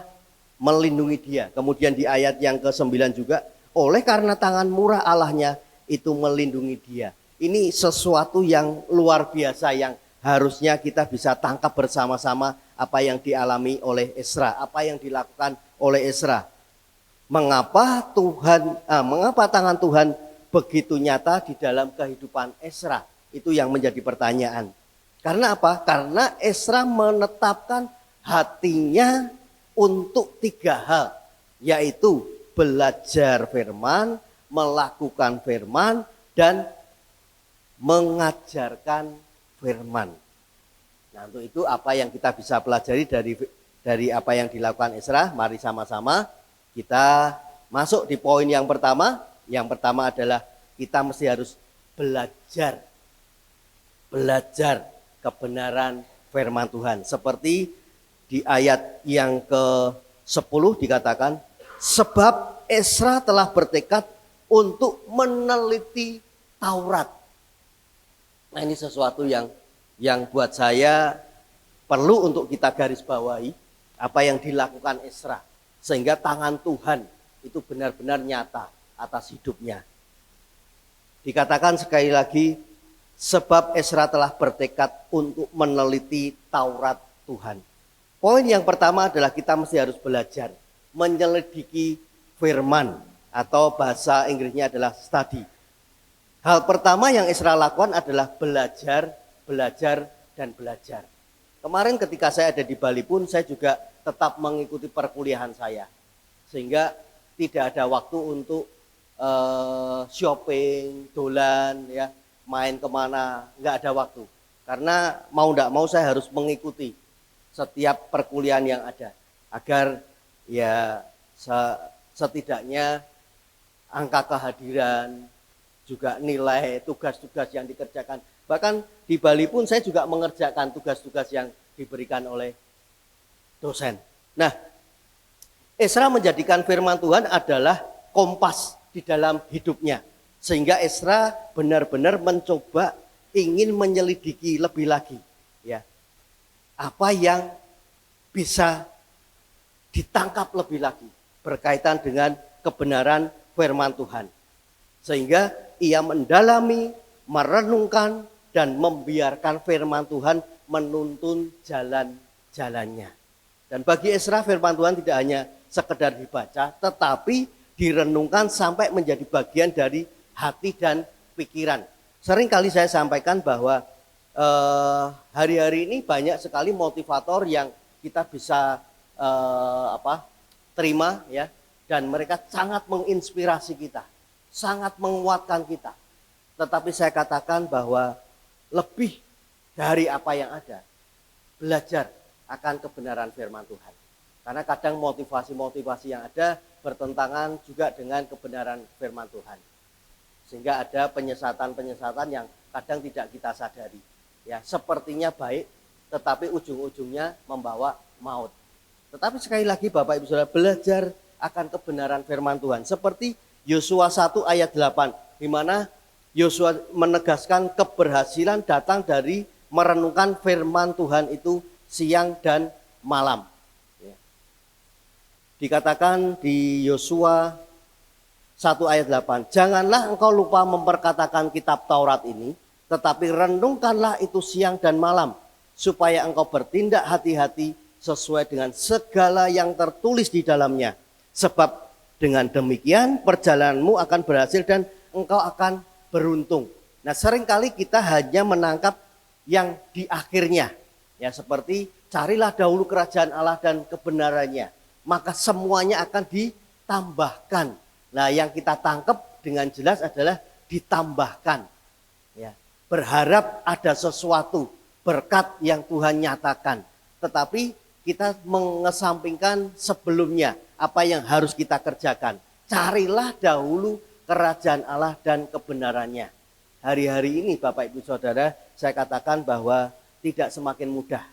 melindungi dia. Kemudian di ayat yang ke-9 juga, oleh karena tangan murah Allahnya itu melindungi dia. Ini sesuatu yang luar biasa yang harusnya kita bisa tangkap bersama-sama apa yang dialami oleh Ezra, apa yang dilakukan oleh Ezra. Mengapa tangan Tuhan begitu nyata di dalam kehidupan Ezra? Itu yang menjadi pertanyaan. Karena apa? Karena Ezra menetapkan hatinya untuk 3 hal, yaitu belajar firman, melakukan firman, dan mengajarkan firman. Nah, untuk itu apa yang kita bisa pelajari dari apa yang dilakukan Ezra? Mari sama-sama kita masuk di poin yang pertama. Yang pertama adalah kita mesti harus belajar kebenaran firman Tuhan. Seperti di ayat yang ke-10 dikatakan, sebab Esra telah bertekad untuk meneliti Taurat. Nah, ini sesuatu yang buat saya perlu untuk kita garis bawahi, apa yang dilakukan Esra, sehingga tangan Tuhan itu benar-benar nyata atas hidupnya. Dikatakan sekali lagi, sebab Esra telah bertekad untuk meneliti Taurat Tuhan. Poin yang pertama adalah kita mesti harus belajar menyelidiki firman, atau bahasa Inggrisnya adalah study. Hal pertama yang Esra lakukan adalah belajar, dan belajar. Kemarin ketika saya ada di Bali pun saya juga tetap mengikuti perkuliahan saya. Sehingga tidak ada waktu untuk shopping, dolan, ya, main kemana, nggak ada waktu. Karena mau nggak mau saya harus mengikuti setiap perkuliahan yang ada. Agar ya setidaknya angka kehadiran, juga nilai tugas-tugas yang dikerjakan. Bahkan di Bali pun saya juga mengerjakan tugas-tugas yang diberikan oleh dosen. Nah, Esra menjadikan firman Tuhan adalah kompas di dalam hidupnya. Sehingga Esra benar-benar mencoba ingin menyelidiki lebih lagi, ya, apa yang bisa ditangkap lebih lagi berkaitan dengan kebenaran firman Tuhan. Sehingga ia mendalami, merenungkan, dan membiarkan firman Tuhan menuntun jalan-jalannya. Dan bagi Esra firman Tuhan tidak hanya sekedar dibaca, tetapi direnungkan sampai menjadi bagian dari hati dan pikiran. Sering kali saya sampaikan bahwa hari-hari ini banyak sekali motivator yang kita bisa terima, ya, dan mereka sangat menginspirasi kita, sangat menguatkan kita. Tetapi saya katakan bahwa lebih dari apa yang ada, belajar akan kebenaran firman Tuhan. Karena kadang motivasi-motivasi yang ada bertentangan juga dengan kebenaran firman Tuhan. Sehingga ada penyesatan-penyesatan yang kadang tidak kita sadari. Ya, sepertinya baik, tetapi ujung-ujungnya membawa maut. Tetapi sekali lagi Bapak Ibu Saudara, belajar akan kebenaran firman Tuhan. Seperti Yosua 1 ayat 8, di mana Yosua menegaskan keberhasilan datang dari merenungkan firman Tuhan itu siang dan malam. Ya. Dikatakan di Yosua 1 ayat 8, janganlah engkau lupa memperkatakan kitab Taurat ini, tetapi renungkanlah itu siang dan malam, supaya engkau bertindak hati-hati sesuai dengan segala yang tertulis di dalamnya. Sebab dengan demikian perjalananmu akan berhasil dan engkau akan beruntung. Nah, seringkali kita hanya menangkap yang di akhirnya. Ya, seperti carilah dahulu kerajaan Allah dan kebenarannya, maka semuanya akan ditambahkan. Nah, yang kita tangkap dengan jelas adalah ditambahkan. Ya, berharap ada sesuatu berkat yang Tuhan nyatakan. Tetapi kita mengesampingkan sebelumnya apa yang harus kita kerjakan. Carilah dahulu kerajaan Allah dan kebenarannya. Hari-hari ini Bapak Ibu Saudara, saya katakan bahwa tidak semakin mudah.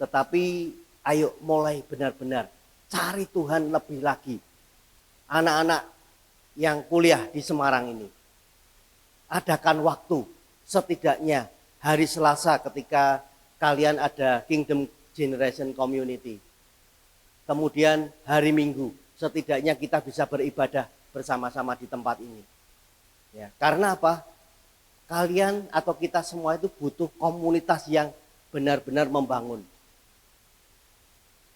Tetapi ayo mulai benar-benar cari Tuhan lebih lagi. Anak-anak yang kuliah di Semarang ini, adakan waktu setidaknya hari Selasa ketika kalian ada Kingdom Generation Community. Kemudian hari Minggu setidaknya kita bisa beribadah bersama-sama di tempat ini. Ya, karena apa? Kalian atau kita semua itu butuh komunitas yang benar-benar membangun.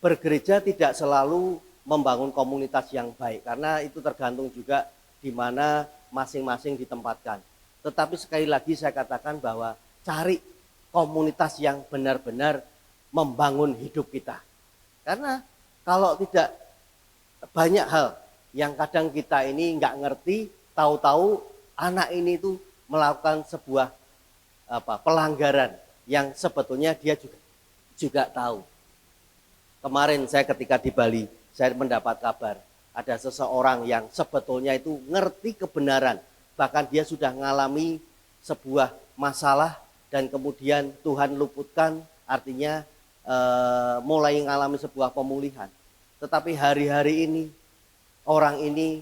Bergereja tidak selalu membangun komunitas yang baik, karena itu tergantung juga di mana masing-masing ditempatkan. Tetapi sekali lagi saya katakan bahwa cari komunitas yang benar-benar membangun hidup kita. Karena kalau tidak, banyak hal yang kadang kita ini nggak ngerti, tahu-tahu anak ini itu melakukan sebuah pelanggaran yang sebetulnya dia juga tahu. Kemarin saya ketika di Bali, saya mendapat kabar ada seseorang yang sebetulnya itu ngerti kebenaran, bahkan dia sudah mengalami sebuah masalah dan kemudian Tuhan luputkan, artinya mulai mengalami sebuah pemulihan. Tetapi hari-hari ini orang ini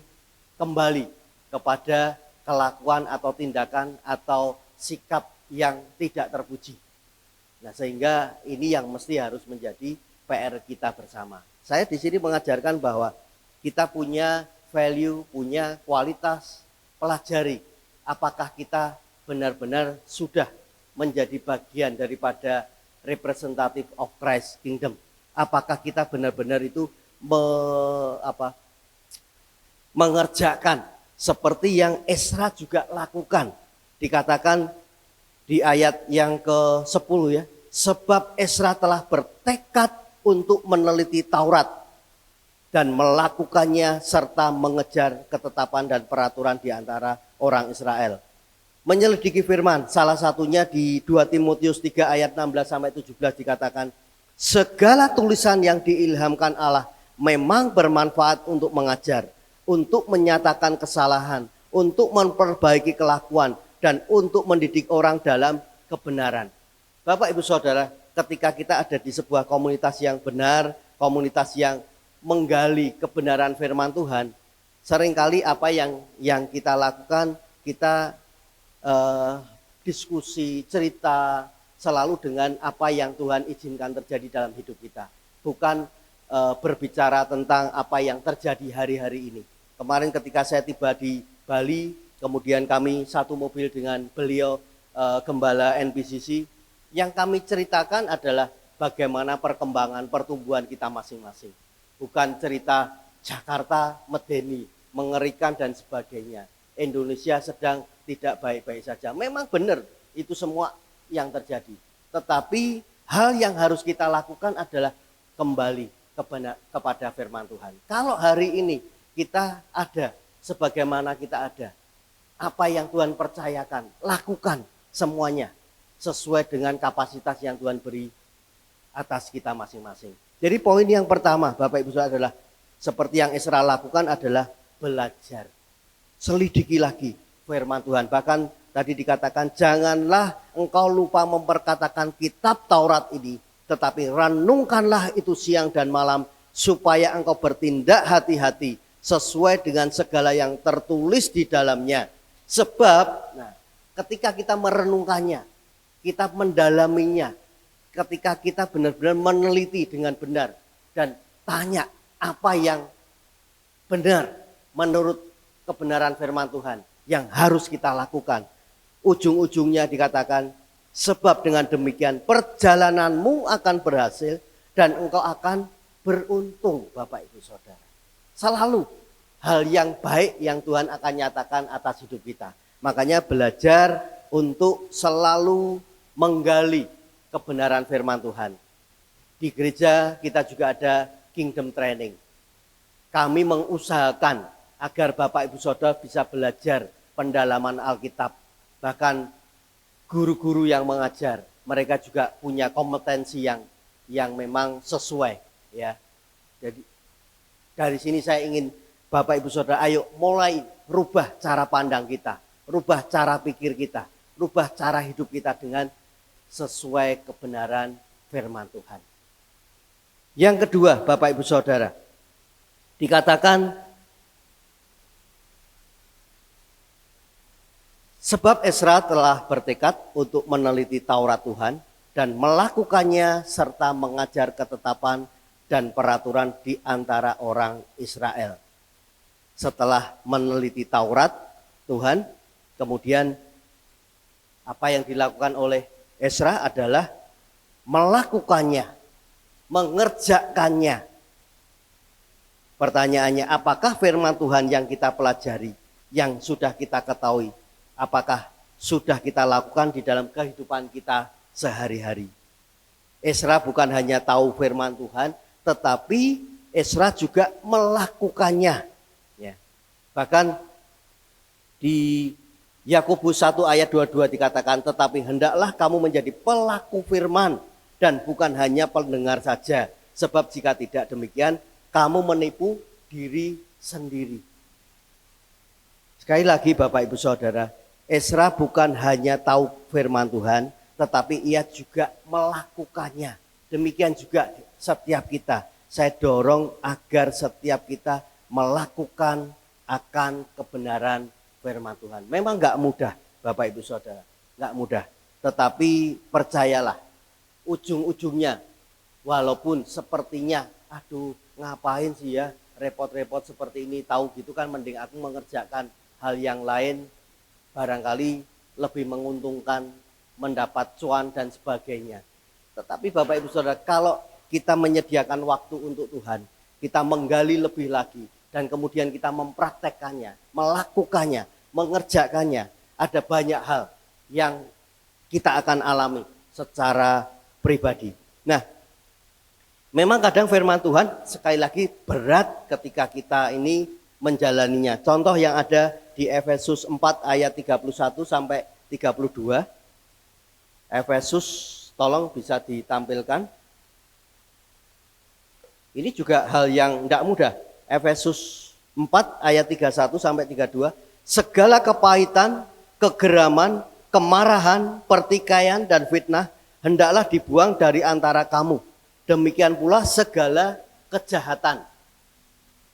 kembali kepada kelakuan atau tindakan atau sikap yang tidak terpuji. Nah, sehingga ini yang mesti harus menjadi PR kita bersama. Saya di sini mengajarkan bahwa kita punya value, punya kualitas, pelajari apakah kita benar-benar sudah menjadi bagian daripada representative of Christ Kingdom. Apakah kita benar-benar itu mengerjakan seperti yang Ezra juga lakukan. Dikatakan di ayat yang ke-10 ya. Sebab Ezra telah bertekad untuk meneliti Taurat dan melakukannya serta mengejar ketetapan dan peraturan di antara orang Israel. Menyelidiki firman, salah satunya di 2 Timotius 3 ayat 16 sampai 17 dikatakan, segala tulisan yang diilhamkan Allah memang bermanfaat untuk mengajar, untuk menyatakan kesalahan, untuk memperbaiki kelakuan, dan untuk mendidik orang dalam kebenaran. Bapak Ibu Saudara, ketika kita ada di sebuah komunitas yang benar, komunitas yang menggali kebenaran firman Tuhan, seringkali apa yang kita lakukan, kita diskusi, cerita selalu dengan apa yang Tuhan izinkan terjadi dalam hidup kita. Bukan berbicara tentang apa yang terjadi hari-hari ini. Kemarin ketika saya tiba di Bali, kemudian kami satu mobil dengan beliau gembala NPCC, yang kami ceritakan adalah bagaimana perkembangan pertumbuhan kita masing-masing. Bukan cerita Jakarta medeni, mengerikan dan sebagainya. Indonesia sedang tidak baik-baik saja. Memang benar itu semua yang terjadi. Tetapi hal yang harus kita lakukan adalah kembali kepada firman Tuhan. Kalau hari ini kita ada sebagaimana kita ada, apa yang Tuhan percayakan, lakukan semuanya sesuai dengan kapasitas yang Tuhan beri atas kita masing-masing. Jadi poin yang pertama Bapak Ibu Saudara adalah seperti yang Ezra lakukan adalah belajar. Selidiki lagi firman Tuhan. Bahkan tadi dikatakan janganlah engkau lupa memperkatakan kitab Taurat ini, tetapi renungkanlah itu siang dan malam supaya engkau bertindak hati-hati sesuai dengan segala yang tertulis di dalamnya. Sebab ketika kita merenungkannya, kita mendalaminya, ketika kita benar-benar meneliti dengan benar dan tanya apa yang benar menurut kebenaran firman Tuhan yang harus kita lakukan. Ujung-ujungnya dikatakan, sebab dengan demikian perjalananmu akan berhasil dan engkau akan beruntung Bapak Ibu Saudara. Selalu hal yang baik yang Tuhan akan nyatakan atas hidup kita. Makanya belajar untuk selalu menggali kebenaran firman Tuhan. Di gereja kita juga ada Kingdom Training. Kami mengusahakan agar Bapak Ibu Saudara bisa belajar pendalaman Alkitab. Bahkan guru-guru yang mengajar, mereka juga punya kompetensi yang memang sesuai. Ya. Jadi dari sini saya ingin Bapak Ibu Saudara, ayo mulai rubah cara pandang kita, rubah cara pikir kita, rubah cara hidup kita dengan sesuai kebenaran firman Tuhan. Yang kedua Bapak Ibu Saudara, dikatakan sebab Ezra telah bertekad untuk meneliti Taurat Tuhan dan melakukannya serta mengajar ketetapan dan peraturan di antara orang Israel. Setelah meneliti Taurat Tuhan, kemudian apa yang dilakukan oleh Ezra adalah melakukannya, mengerjakannya. Pertanyaannya, apakah firman Tuhan yang kita pelajari, yang sudah kita ketahui, apakah sudah kita lakukan di dalam kehidupan kita sehari-hari? Ezra bukan hanya tahu firman Tuhan, tetapi Ezra juga melakukannya. Ya. Bahkan di Yakobus 1 ayat 22 dikatakan, tetapi hendaklah kamu menjadi pelaku firman dan bukan hanya pendengar saja. Sebab jika tidak demikian, kamu menipu diri sendiri. Sekali lagi Bapak Ibu Saudara, Ezra bukan hanya tahu firman Tuhan, tetapi ia juga melakukannya. Demikian juga setiap kita. Saya dorong agar setiap kita melakukan akan kebenaran firman Tuhan. Memang nggak mudah, Bapak Ibu Saudara, nggak mudah. Tetapi percayalah, ujung-ujungnya, walaupun sepertinya, aduh ngapain sih ya repot-repot seperti ini, tahu gitu kan mending aku mengerjakan hal yang lain, barangkali lebih menguntungkan, mendapat cuan dan sebagainya. Tetapi Bapak Ibu Saudara, kalau kita menyediakan waktu untuk Tuhan, kita menggali lebih lagi, dan kemudian kita mempraktekkannya, melakukannya, mengerjakannya, ada banyak hal yang kita akan alami secara pribadi. Nah, memang kadang firman Tuhan sekali lagi berat ketika kita ini menjalaninya. Contoh yang ada di Efesus 4 ayat 31 sampai 32. Efesus, tolong bisa ditampilkan. Ini juga hal yang tidak mudah. Efesus 4 ayat 31 sampai 32. Segala kepahitan, kegeraman, kemarahan, pertikaian dan fitnah hendaklah dibuang dari antara kamu. Demikian pula segala kejahatan.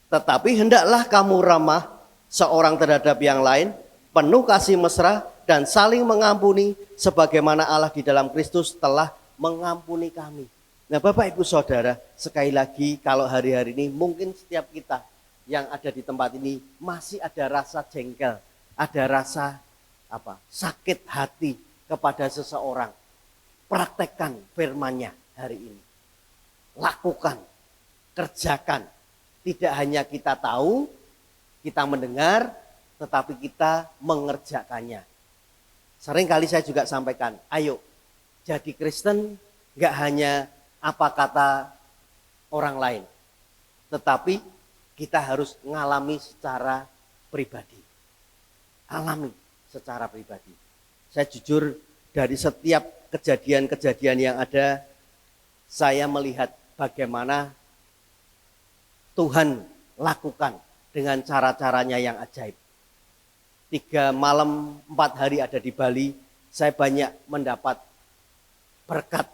Tetapi hendaklah kamu ramah seorang terhadap yang lain, penuh kasih mesra dan saling mengampuni sebagaimana Allah di dalam Kristus telah mengampuni kami. Nah, Bapak Ibu Saudara, sekali lagi kalau hari-hari ini mungkin setiap kita yang ada di tempat ini masih ada rasa jengkel, ada rasa sakit hati kepada seseorang. Praktekkan firman-Nya hari ini. Lakukan, kerjakan. Tidak hanya kita tahu, kita mendengar, tetapi kita mengerjakannya. Sering kali saya juga sampaikan, ayo jadi Kristen gak hanya apa kata orang lain, tetapi kita harus ngalami secara pribadi. Alami secara pribadi. Saya jujur dari setiap kejadian-kejadian yang ada, saya melihat bagaimana Tuhan lakukan dengan cara-caranya yang ajaib. 3 malam 4 hari ada di Bali, saya banyak mendapat berkat.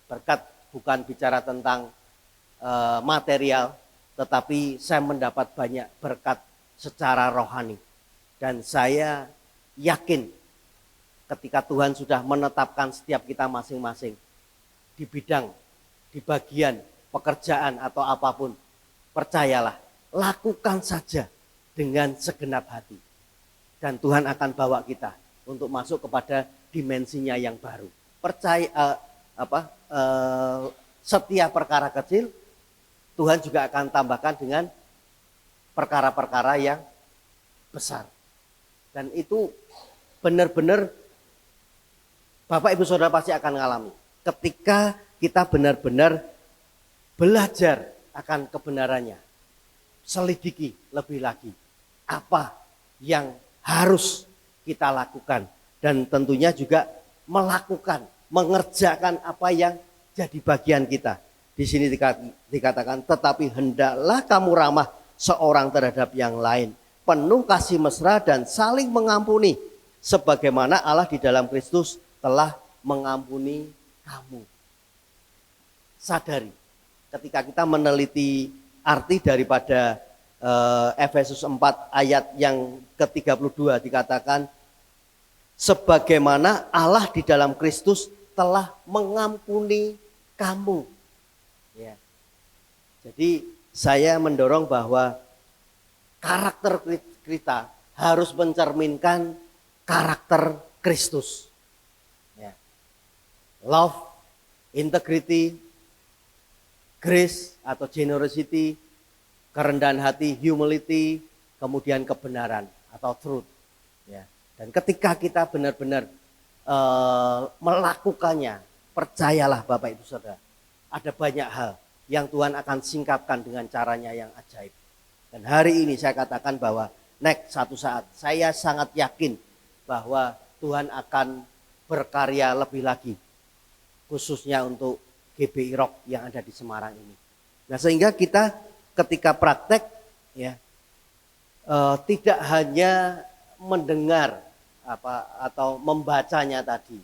Berkat bukan bicara tentang material, tetapi saya mendapat banyak berkat secara rohani. Dan saya yakin ketika Tuhan sudah menetapkan setiap kita masing-masing di bidang, di bagian pekerjaan atau apapun, percayalah, lakukan saja dengan segenap hati. Dan Tuhan akan bawa kita untuk masuk kepada dimensinya yang baru. Setiap perkara kecil Tuhan juga akan tambahkan dengan perkara-perkara yang besar. Dan itu benar-benar Bapak Ibu Saudara pasti akan mengalami. Ketika kita benar-benar belajar akan kebenarannya, selidiki lebih lagi apa yang harus kita lakukan, dan tentunya juga melakukan, mengerjakan apa yang jadi bagian kita. Di sini dikatakan, tetapi hendaklah kamu ramah seorang terhadap yang lain, penuh kasih mesra dan saling mengampuni, sebagaimana Allah di dalam Kristus telah mengampuni kamu. Sadari, ketika kita meneliti arti daripada Efesus 4 ayat yang ke-32 dikatakan, sebagaimana Allah di dalam Kristus telah mengampuni kamu. Ya. Jadi saya mendorong bahwa karakter kita harus mencerminkan karakter Kristus. Ya. Love, integrity, grace atau generosity, kerendahan hati, humility, kemudian kebenaran atau truth. Ya. Dan ketika kita benar-benar melakukannya, percayalah Bapak Ibu Saudara, ada banyak hal yang Tuhan akan singkapkan dengan caranya yang ajaib. Dan hari ini saya katakan bahwa satu saat saya sangat yakin bahwa Tuhan akan berkarya lebih lagi, khususnya untuk GBI Rock yang ada di Semarang ini. Nah, sehingga kita ketika praktek ya tidak hanya mendengar atau membacanya tadi,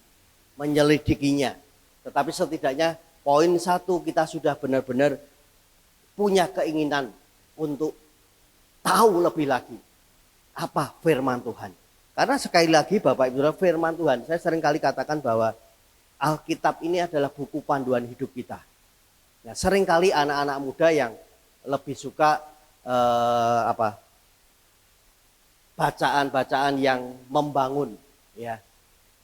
menyelidikinya, tetapi setidaknya poin 1 kita sudah benar-benar punya keinginan untuk tahu lebih lagi apa firman Tuhan. Karena sekali lagi Bapak Ibu Saudara, firman Tuhan, saya sering kali katakan bahwa Alkitab ini adalah buku panduan hidup kita. Nah, seringkali anak-anak muda yang lebih suka bacaan-bacaan yang membangun, ya,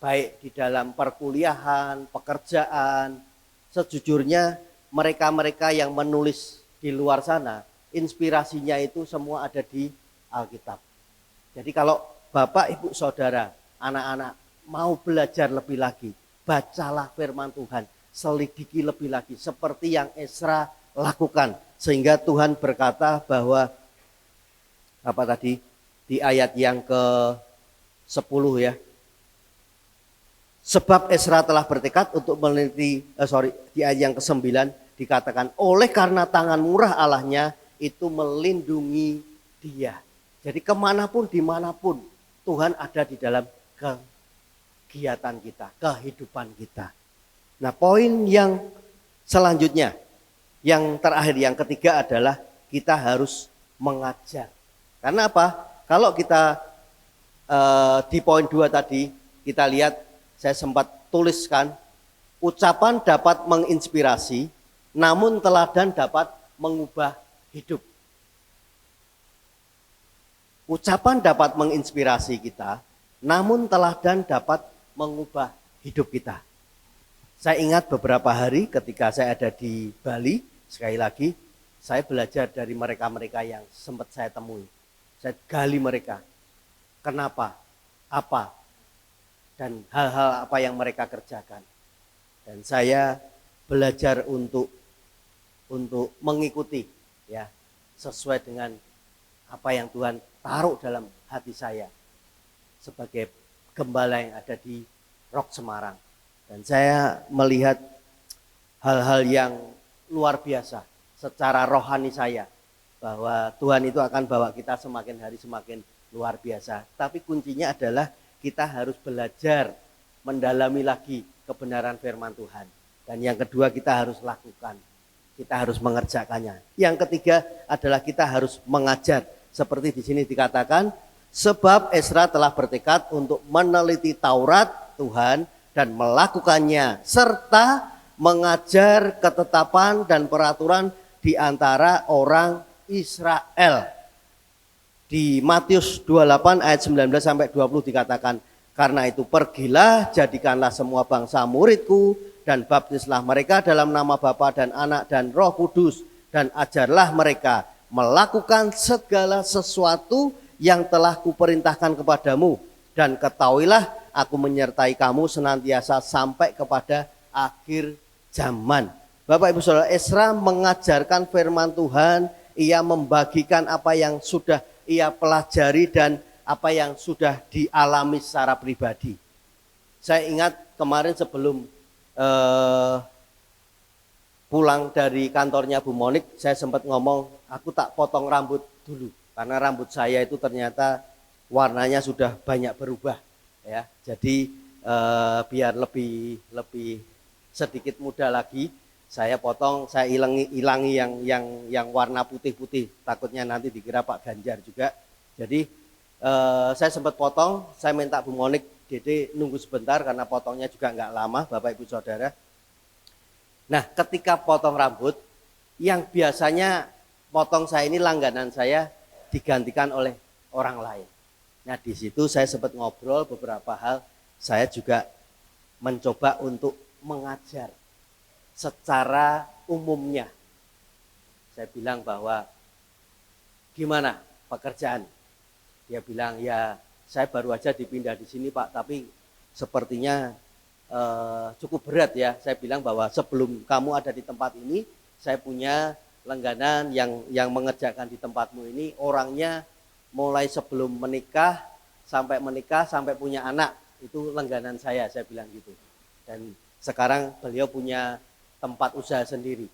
baik di dalam perkuliahan, pekerjaan. Sejujurnya mereka-mereka yang menulis di luar sana, inspirasinya itu semua ada di Alkitab. Jadi kalau Bapak, Ibu, Saudara, anak-anak mau belajar lebih lagi, bacalah firman Tuhan, selidiki lebih lagi seperti yang Ezra lakukan. Sehingga Tuhan berkata bahwa di ayat yang ke-10 ya. Sebab Ezra telah bertekad untuk meneliti, di ayat yang ke-9 dikatakan, oleh karena tangan murah Allahnya itu melindungi dia. Jadi kemanapun, dimanapun, Tuhan ada di dalam kegiatan kita, kehidupan kita. Nah, poin yang selanjutnya, yang terakhir, yang ketiga adalah kita harus mengajar. Karena apa? Kalau kita di poin 2 tadi, kita lihat, saya sempat tuliskan, ucapan dapat menginspirasi, namun teladan dapat mengubah hidup. Ucapan dapat menginspirasi kita, namun teladan dapat mengubah hidup kita. Saya ingat beberapa hari ketika saya ada di Bali, sekali lagi, saya belajar dari mereka-mereka yang sempat saya temui. Saya gali mereka, kenapa, apa, dan hal-hal apa yang mereka kerjakan. Dan saya belajar untuk mengikuti, ya, sesuai dengan apa yang Tuhan taruh dalam hati saya sebagai gembala yang ada di Rock Semarang. Dan saya melihat hal-hal yang luar biasa secara rohani saya, bahwa Tuhan itu akan bawa kita semakin hari semakin luar biasa. Tapi kuncinya adalah kita harus belajar mendalami lagi kebenaran firman Tuhan. Dan yang kedua, kita harus lakukan, kita harus mengerjakannya. Yang ketiga adalah kita harus mengajar. Seperti di sini dikatakan, sebab Ezra telah bertekad untuk meneliti Taurat Tuhan dan melakukannya, serta mengajar ketetapan dan peraturan di antara orang Israel. Di Matius 28 ayat 19 sampai 20 dikatakan, karena itu pergilah, jadikanlah semua bangsa muridku, dan baptislah mereka dalam nama Bapa dan Anak dan Roh Kudus, dan ajarlah mereka melakukan segala sesuatu yang telah kuperintahkan kepadamu, dan ketahuilah aku menyertai kamu senantiasa sampai kepada akhir zaman. Bapak Ibu Saudara, Ezra mengajarkan firman Tuhan, ia membagikan apa yang sudah ia pelajari dan apa yang sudah dialami secara pribadi. Saya ingat kemarin sebelum pulang dari kantornya Bu Monik, saya sempat ngomong, aku tak potong rambut dulu. Karena rambut saya itu ternyata warnanya sudah banyak berubah. Ya, jadi biar lebih sedikit muda lagi, saya potong, saya ilangi yang warna putih-putih. Takutnya nanti dikira Pak Ganjar juga. Jadi saya sempat potong, saya minta Bu Monik, Dede nunggu sebentar karena potongnya juga nggak lama, Bapak Ibu Saudara. Nah, ketika potong rambut, yang biasanya potong saya ini langganan saya digantikan oleh orang lain. Nah, di situ saya sempat ngobrol beberapa hal, saya juga mencoba untuk mengajar secara umumnya. Saya bilang bahwa gimana pekerjaan? Dia bilang, ya saya baru aja dipindah di sini Pak, tapi sepertinya cukup berat ya. Saya bilang bahwa sebelum kamu ada di tempat ini, saya punya langganan yang mengerjakan di tempatmu ini, orangnya mulai sebelum menikah sampai punya anak, itu langganan saya bilang gitu. Dan sekarang beliau punya tempat usaha sendiri.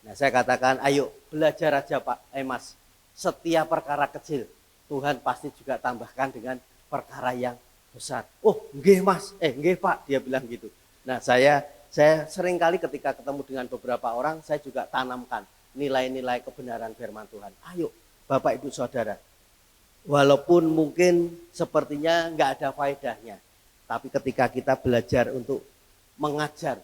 Nah, saya katakan, ayo belajar aja Pak, Mas, setiap perkara kecil Tuhan pasti juga tambahkan dengan perkara yang besar. Oh, nggih Mas, nggih Pak, dia bilang gitu. Nah, saya sering kali ketika ketemu dengan beberapa orang, saya juga tanamkan nilai-nilai kebenaran firman Tuhan. Ayo Bapak Ibu Saudara. Walaupun mungkin sepertinya nggak ada faedahnya, tapi ketika kita belajar untuk mengajar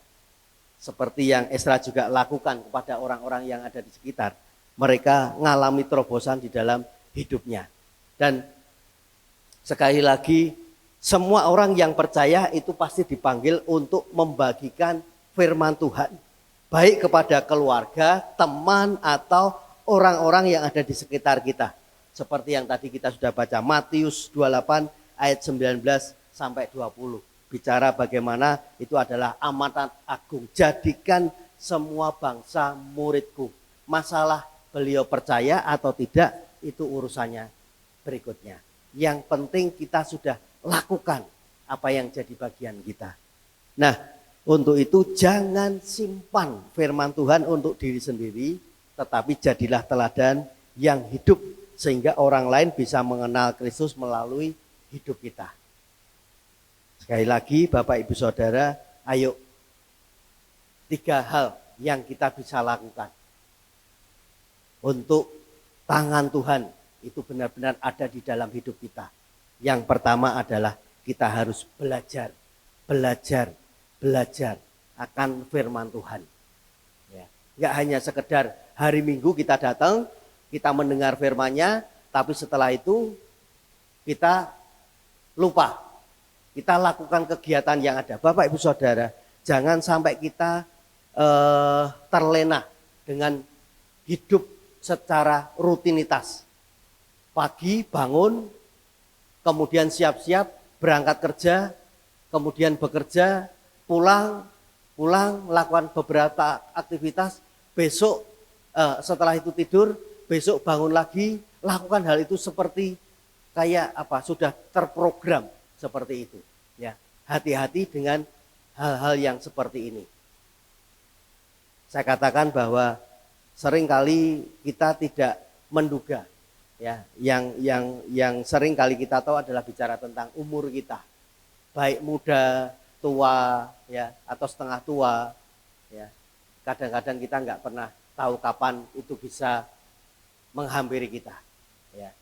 seperti yang Esra juga lakukan kepada orang-orang yang ada di sekitar, mereka mengalami terobosan di dalam hidupnya. Dan sekali lagi, semua orang yang percaya itu pasti dipanggil untuk membagikan firman Tuhan, baik kepada keluarga, teman, atau orang-orang yang ada di sekitar kita. Seperti yang tadi kita sudah baca, Matius 28 ayat 19 sampai 20. Bicara bagaimana itu adalah amanat agung. Jadikan semua bangsa muridku. Masalah beliau percaya atau tidak, itu urusannya berikutnya. Yang penting kita sudah lakukan apa yang jadi bagian kita. Nah, untuk itu jangan simpan firman Tuhan untuk diri sendiri, tetapi jadilah teladan yang hidup, sehingga orang lain bisa mengenal Kristus melalui hidup kita. Sekali lagi Bapak Ibu Saudara, ayo 3 hal yang kita bisa lakukan untuk tangan Tuhan itu benar-benar ada di dalam hidup kita. Yang pertama adalah kita harus belajar akan firman Tuhan. Ya, nggak hanya sekedar hari Minggu kita datang, kita mendengar firman-Nya, tapi setelah itu kita lupa. Kita lakukan kegiatan yang ada. Bapak Ibu Saudara, jangan sampai kita terlena dengan hidup secara rutinitas. Pagi bangun, kemudian siap-siap berangkat kerja, kemudian bekerja, pulang melakukan beberapa aktivitas, besok setelah itu tidur, besok bangun lagi, lakukan hal itu seperti kayak sudah terprogram seperti itu. Ya, hati-hati dengan hal-hal yang seperti ini. Saya katakan bahwa seringkali kita tidak menduga, ya, yang sering kali kita tahu adalah bicara tentang umur kita, baik muda, tua, ya, atau setengah tua, ya. Kadang-kadang kita nggak pernah tahu kapan itu bisa menghampiri kita, ya.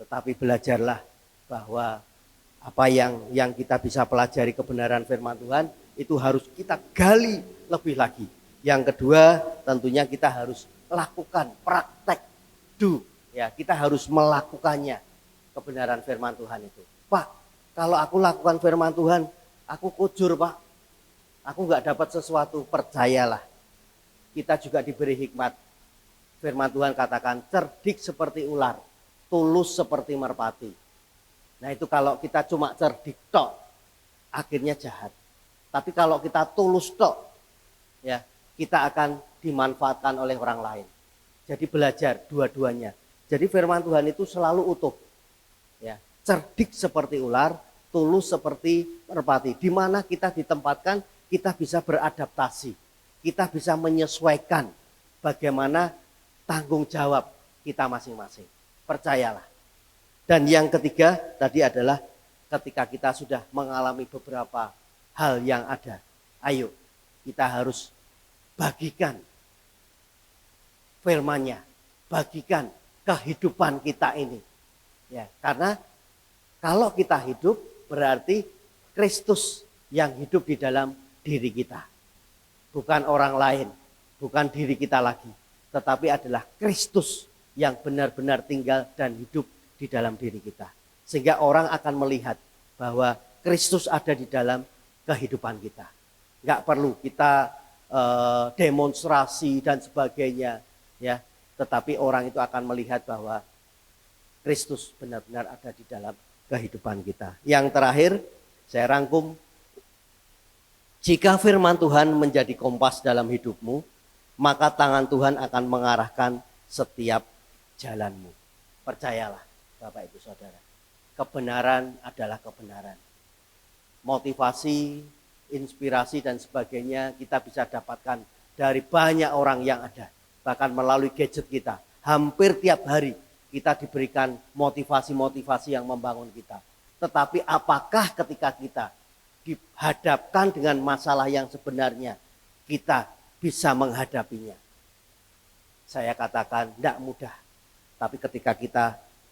Tetapi belajarlah bahwa apa yang kita bisa pelajari kebenaran firman Tuhan itu harus kita gali lebih lagi. Yang kedua, tentunya kita harus lakukan praktek, ya, kita harus melakukannya kebenaran firman Tuhan itu. Pak, kalau aku lakukan firman Tuhan, aku kujur, Pak, aku nggak dapat sesuatu. Percayalah, kita juga diberi hikmat. Firman Tuhan katakan cerdik seperti ular, tulus seperti merpati. Nah, itu kalau kita cuma cerdik tok, akhirnya jahat. Tapi kalau kita tulus tok, ya, kita akan dimanfaatkan oleh orang lain. Jadi belajar dua-duanya. Jadi firman Tuhan itu selalu utuh. Ya, cerdik seperti ular, tulus seperti merpati. Di mana kita ditempatkan, kita bisa beradaptasi. Kita bisa menyesuaikan bagaimana tanggung jawab kita masing-masing. Percayalah. Dan yang ketiga tadi adalah ketika kita sudah mengalami beberapa hal yang ada, ayo kita harus bagikan firman-Nya, bagikan kehidupan kita ini. Ya, karena kalau kita hidup berarti Kristus yang hidup di dalam diri kita. Bukan orang lain, bukan diri kita lagi, tetapi adalah Kristus yang benar-benar tinggal dan hidup di dalam diri kita. Sehingga orang akan melihat bahwa Kristus ada di dalam kehidupan kita. Enggak perlu kita demonstrasi dan sebagainya, ya. Tetapi orang itu akan melihat bahwa Kristus benar-benar ada di dalam kehidupan kita. Yang terakhir, saya rangkum, jika firman Tuhan menjadi kompas dalam hidupmu, maka tangan Tuhan akan mengarahkan setiap jalanmu. Percayalah, Bapak Ibu Saudara, kebenaran adalah kebenaran. Motivasi, inspirasi dan sebagainya kita bisa dapatkan dari banyak orang yang ada. Bahkan melalui gadget kita, hampir tiap hari kita diberikan motivasi-motivasi yang membangun kita. Tetapi apakah ketika kita dihadapkan dengan masalah yang sebenarnya, kita bisa menghadapinya? Saya katakan tidak mudah. Tapi ketika kita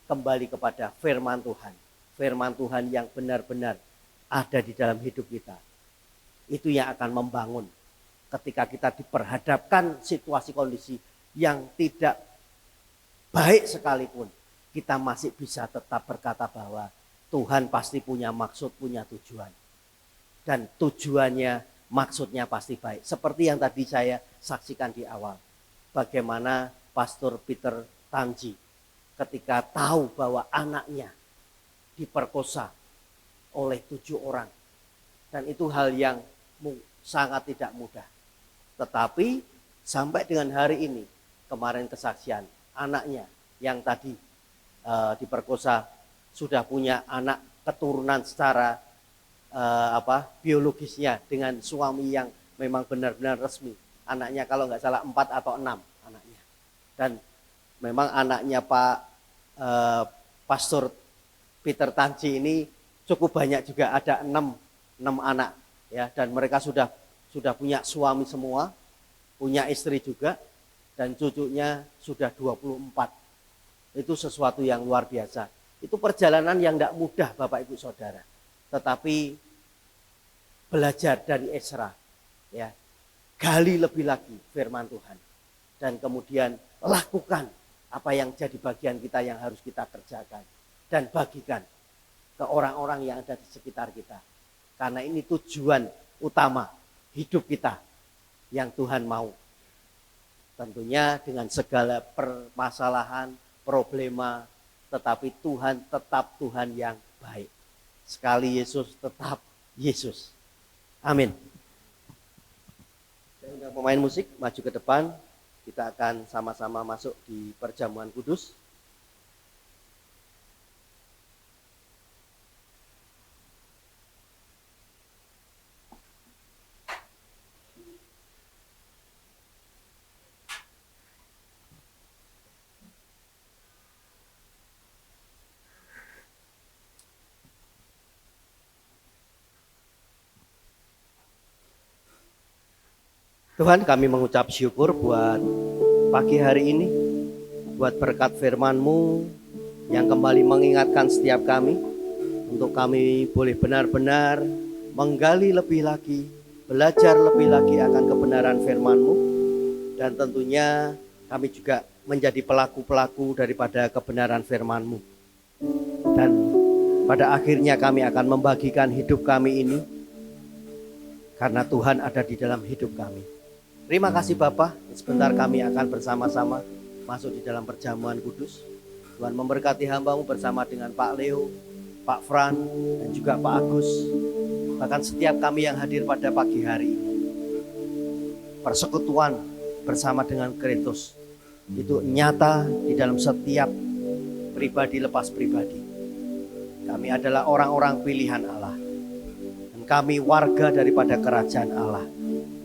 kembali kepada firman Tuhan yang benar-benar ada di dalam hidup kita, itu yang akan membangun. Ketika kita diperhadapkan situasi kondisi yang tidak baik sekalipun, kita masih bisa tetap berkata bahwa Tuhan pasti punya maksud, punya tujuan. Dan tujuannya, maksudnya pasti baik. Seperti yang tadi saya saksikan di awal. Bagaimana Pastor Peter Tanji ketika tahu bahwa anaknya diperkosa oleh 7 orang. Dan itu hal yang sangat tidak mudah. Tetapi sampai dengan hari ini, kemarin kesaksian, anaknya yang tadi diperkosa sudah punya anak keturunan secara biologisnya dengan suami yang memang benar-benar resmi. Anaknya kalau nggak salah 4 atau 6 anaknya. Dan memang anaknya Pak Pastor Peter Tanji ini cukup banyak juga, ada 6 anak ya, dan mereka sudah punya suami semua, punya istri juga, dan cucunya sudah 24. Itu sesuatu yang luar biasa. Itu perjalanan yang tidak mudah Bapak Ibu Saudara. Tetapi belajar dari Ezra, ya, gali lebih lagi firman Tuhan, dan kemudian lakukan apa yang jadi bagian kita yang harus kita kerjakan, dan bagikan ke orang-orang yang ada di sekitar kita. Karena ini tujuan utama hidup kita yang Tuhan mau. Tentunya dengan segala permasalahan, problema, tetapi Tuhan tetap Tuhan yang baik. Sekali Yesus tetap Yesus. Amin. Saya undang pemain musik maju ke depan. Kita akan sama-sama masuk di perjamuan kudus. Tuhan, kami mengucap syukur buat pagi hari ini, buat berkat firman-Mu yang kembali mengingatkan setiap kami, untuk kami boleh benar-benar menggali lebih lagi, belajar lebih lagi akan kebenaran firman-Mu, dan tentunya kami juga menjadi pelaku-pelaku daripada kebenaran firman-Mu. Dan pada akhirnya kami akan membagikan hidup kami ini, karena Tuhan ada di dalam hidup kami. Terima kasih Bapak, sebentar kami akan bersama-sama masuk di dalam perjamuan kudus. Tuhan memberkati hamba-Mu bersama dengan Pak Leo, Pak Fran, dan juga Pak Agus. Bahkan setiap kami yang hadir pada pagi hari ini. Persekutuan bersama dengan Kristus itu nyata di dalam setiap pribadi lepas pribadi. Kami adalah orang-orang pilihan Allah. Dan kami warga daripada kerajaan Allah.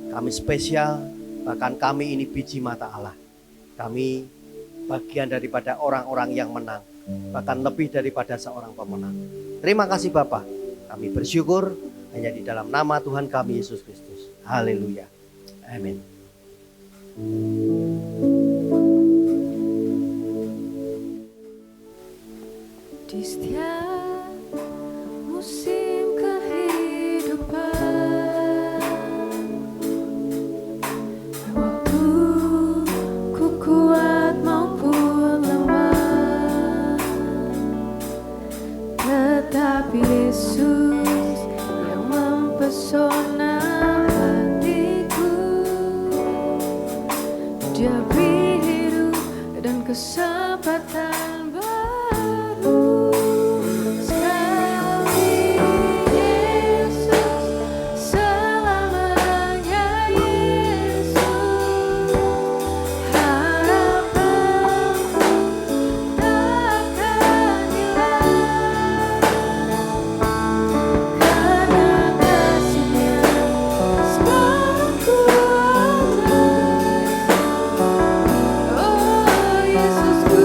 Kami spesial, bahkan kami ini biji mata Allah. Kami bagian daripada orang-orang yang menang, bahkan lebih daripada seorang pemenang. Terima kasih Bapa. Kami bersyukur hanya di dalam nama Tuhan kami Yesus Kristus. Haleluya. Amin. Di setiap musim kehidupan, waktu ku kuat maupun lemah, tetap Yesus yang mempesona hatiku. Dia beri hidup dan kesempatan baru. Yesusku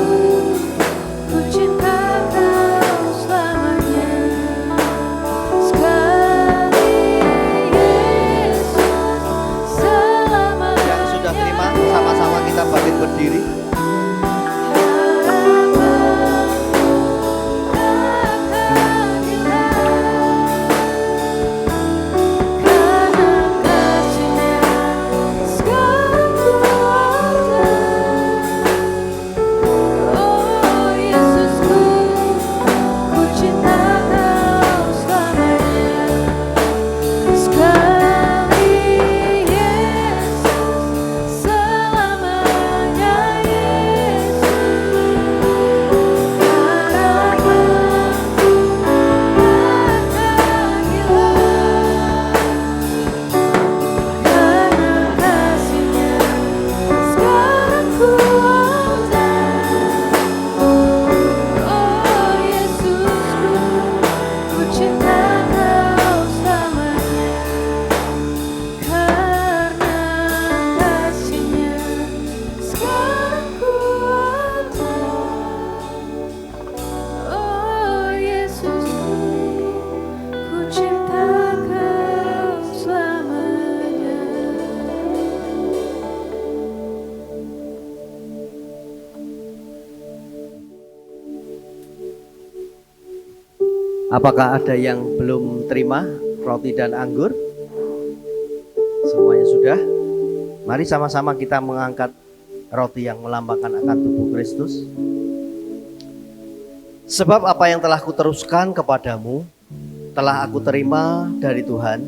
Apakah ada yang belum terima roti dan anggur? Semuanya sudah. Mari sama-sama kita mengangkat roti yang melambangkan akan tubuh Kristus. Sebab apa yang telah kuteruskan kepadamu telah aku terima dari Tuhan,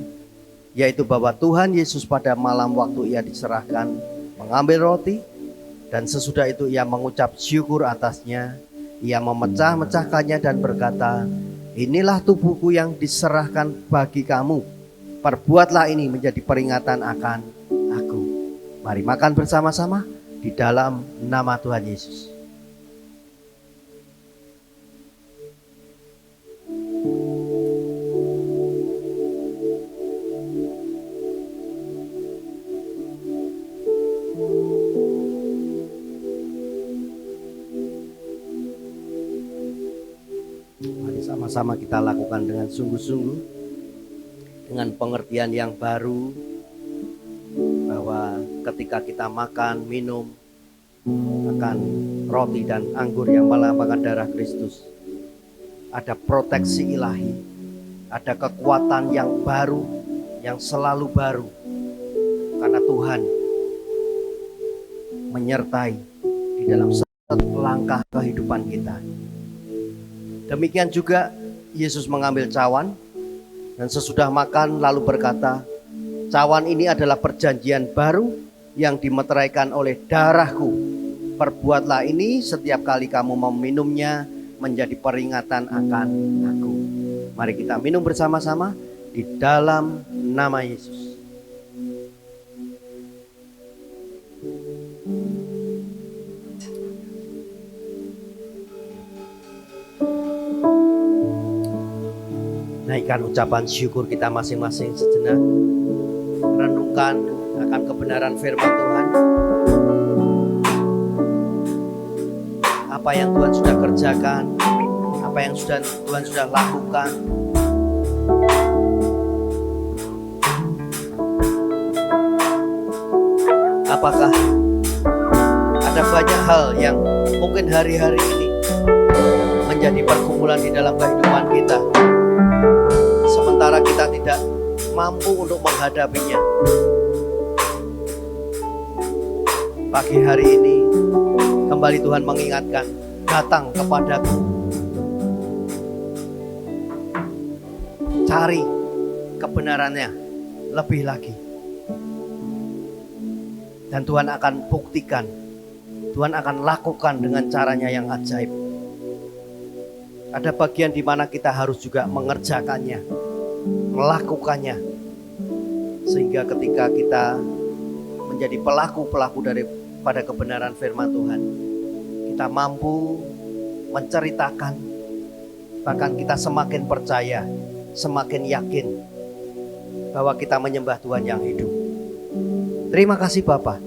yaitu bahwa Tuhan Yesus pada malam waktu ia diserahkan mengambil roti, dan sesudah itu ia mengucap syukur atasnya. Ia memecah-mecahkannya dan berkata, inilah tubuhku yang diserahkan bagi kamu. Perbuatlah ini menjadi peringatan akan aku. Mari makan bersama-sama di dalam nama Tuhan Yesus. Sama-sama kita lakukan dengan sungguh-sungguh, dengan pengertian yang baru, bahwa ketika kita makan, minum akan roti dan anggur yang melambangkan darah Kristus, ada proteksi ilahi, ada kekuatan yang baru, yang selalu baru, karena Tuhan menyertai di dalam setiap langkah kehidupan kita. Demikian juga Yesus mengambil cawan dan sesudah makan lalu berkata, cawan ini adalah perjanjian baru yang dimeteraikan oleh darahku. Perbuatlah ini setiap kali kamu meminumnya menjadi peringatan akan aku. Mari kita minum bersama-sama di dalam nama Yesus. Naikkan ucapan syukur kita masing-masing sejenak. Renungkan akan kebenaran firman Tuhan. Apa yang Tuhan sudah kerjakan, apa yang Tuhan sudah lakukan. Apakah ada banyak hal yang mungkin hari-hari ini menjadi pergumulan di dalam kehidupan kita, sementara kita tidak mampu untuk menghadapinya. Pagi hari ini kembali Tuhan mengingatkan, datang kepadaku, cari kebenarannya lebih lagi, dan Tuhan akan buktikan, Tuhan akan lakukan dengan caranya yang ajaib. Ada bagian di mana kita harus juga mengerjakannya, melakukannya, sehingga ketika kita menjadi pelaku-pelaku daripada kebenaran firman Tuhan, kita mampu menceritakan, bahkan kita semakin percaya, semakin yakin bahwa kita menyembah Tuhan yang hidup. Terima kasih Bapa,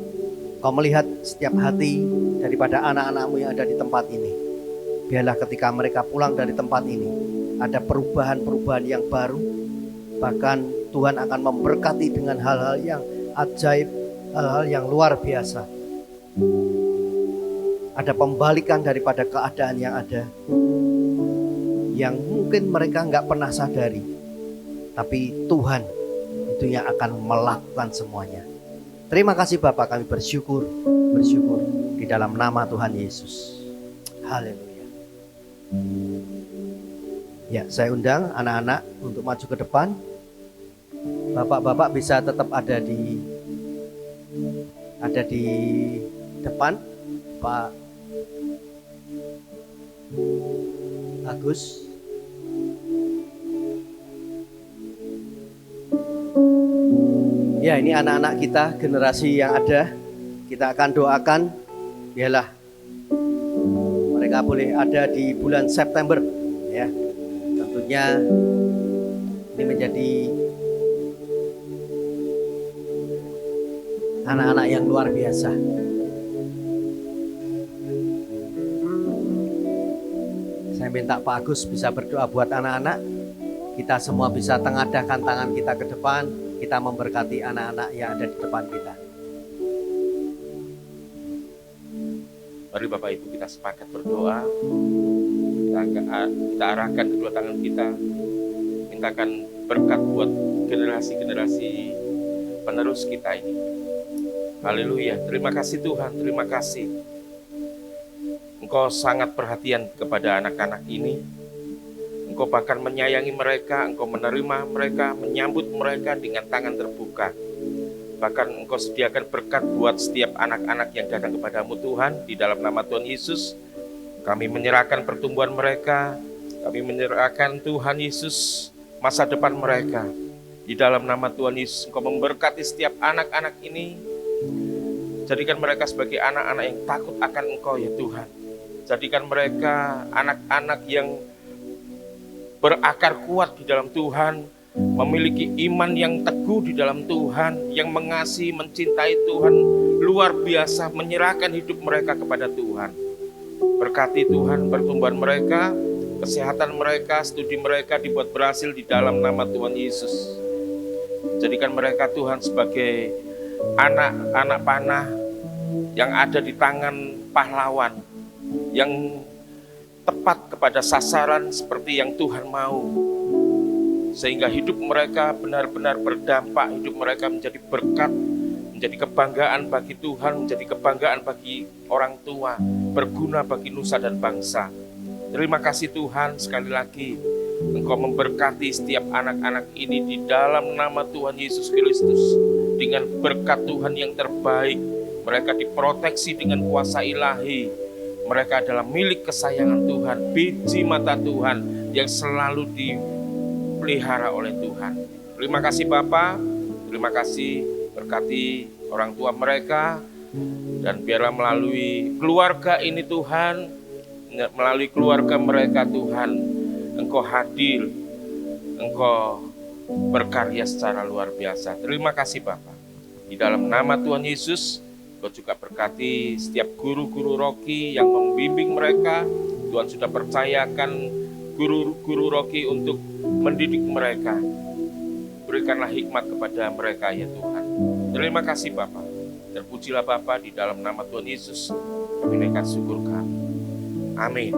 Kau melihat setiap hati daripada anak-anak-Mu yang ada di tempat ini. Biarlah ketika mereka pulang dari tempat ini, ada perubahan-perubahan yang baru. Bahkan Tuhan akan memberkati dengan hal-hal yang ajaib, hal-hal yang luar biasa. Ada pembalikan daripada keadaan yang ada, yang mungkin mereka nggak pernah sadari. Tapi Tuhan itu yang akan melakukan semuanya. Terima kasih Bapak, kami bersyukur di dalam nama Tuhan Yesus. Haleluya. Ya, saya undang anak-anak untuk maju ke depan. Bapak-bapak bisa tetap ada di depan. Pak Agus. Ya, ini anak-anak kita, generasi yang ada. Kita akan doakan, biarlah mereka boleh ada di bulan September, ya. Tentunya ini menjadi anak-anak yang luar biasa. Saya minta Pak Agus bisa berdoa buat anak-anak. Kita semua bisa tengadahkan tangan kita ke depan. Kita memberkati anak-anak yang ada di depan kita. Mari Bapak Ibu kita sepakat berdoa. Kita kita arahkan kedua tangan kita, mintakan berkat buat generasi-generasi penerus kita ini. Haleluya, terima kasih Tuhan, terima kasih. Engkau sangat perhatian kepada anak-anak ini. Engkau bahkan menyayangi mereka, Engkau menerima mereka, menyambut mereka dengan tangan terbuka. Bahkan Engkau sediakan berkat buat setiap anak-anak yang datang kepadamu Tuhan. Di dalam nama Tuhan Yesus, kami menyerahkan pertumbuhan mereka, kami menyerahkan Tuhan Yesus masa depan mereka. Di dalam nama Tuhan Yesus, Engkau memberkati setiap anak-anak ini. Jadikan mereka sebagai anak-anak yang takut akan Engkau ya Tuhan. Jadikan mereka anak-anak yang berakar kuat di dalam Tuhan, memiliki iman yang teguh di dalam Tuhan, yang mengasihi, mencintai Tuhan luar biasa, menyerahkan hidup mereka kepada Tuhan. Berkati Tuhan pertumbuhan mereka, kesehatan mereka, studi mereka dibuat berhasil di dalam nama Tuhan Yesus. Jadikan mereka Tuhan sebagai anak-anak panah yang ada di tangan pahlawan, yang tepat kepada sasaran seperti yang Tuhan mau. Sehingga hidup mereka benar-benar berdampak, hidup mereka menjadi berkat, menjadi kebanggaan bagi Tuhan, menjadi kebanggaan bagi orang tua, berguna bagi nusa dan bangsa. Terima kasih Tuhan, sekali lagi Engkau memberkati setiap anak-anak ini di dalam nama Tuhan Yesus Kristus. Dengan berkat Tuhan yang terbaik, mereka diproteksi dengan kuasa ilahi. Mereka adalah milik kesayangan Tuhan, biji mata Tuhan yang selalu dipelihara oleh Tuhan. Terima kasih Bapa, terima kasih, berkati orang tua mereka, dan biarlah melalui keluarga ini Tuhan, melalui keluarga mereka Tuhan, Engkau hadir, Engkau berkarya secara luar biasa. Terima kasih Bapa. Di dalam nama Tuhan Yesus, Engkau juga berkati setiap guru-guru Rocky yang membimbing mereka. Tuhan sudah percayakan guru-guru Rocky untuk mendidik mereka. Berikanlah hikmat kepada mereka ya Tuhan. Terima kasih Bapa. Terpujilah Bapa, di dalam nama Tuhan Yesus kami naikkan syukur kami. Amin.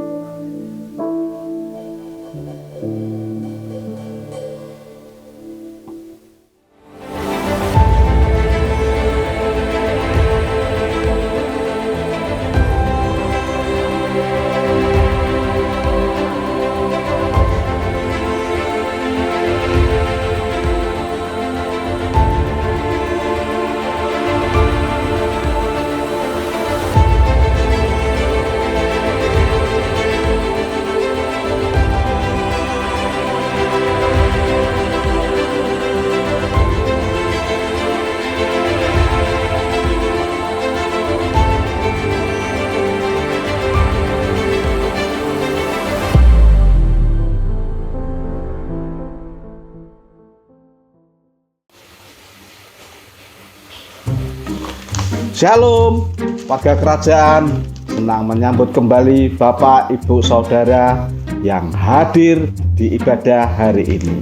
Shalom, warga kerajaan, senang menyambut kembali Bapak, Ibu, Saudara yang hadir di ibadah hari ini,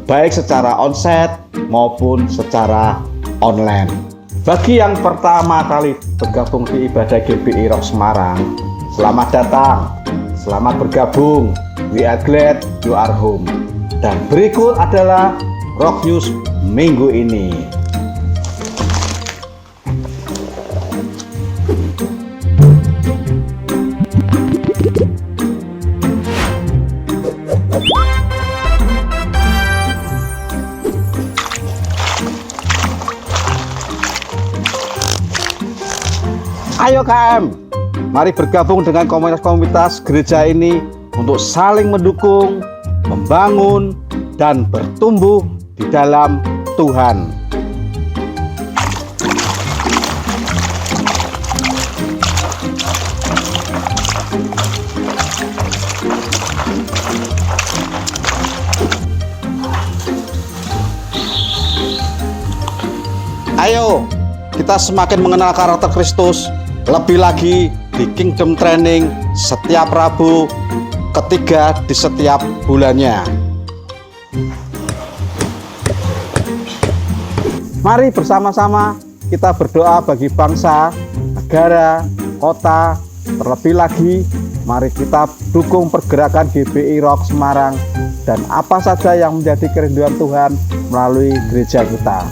baik secara onsite maupun secara online. Bagi yang pertama kali bergabung di ibadah GBI Rock Semarang, selamat datang, selamat bergabung. We are glad you are home. Dan berikut adalah Rock News minggu ini. Ayo KM, mari bergabung dengan komunitas-komunitas gereja ini untuk saling mendukung, membangun, dan bertumbuh di dalam Tuhan. Ayo, kita semakin mengenal karakter Kristus. Lebih lagi di Kingdom Training setiap Rabu ketiga di setiap bulannya. Mari bersama-sama kita berdoa bagi bangsa, negara, kota, terlebih lagi Mari kita dukung pergerakan GBI Rock Semarang dan apa saja yang menjadi kerinduan Tuhan melalui gereja kita.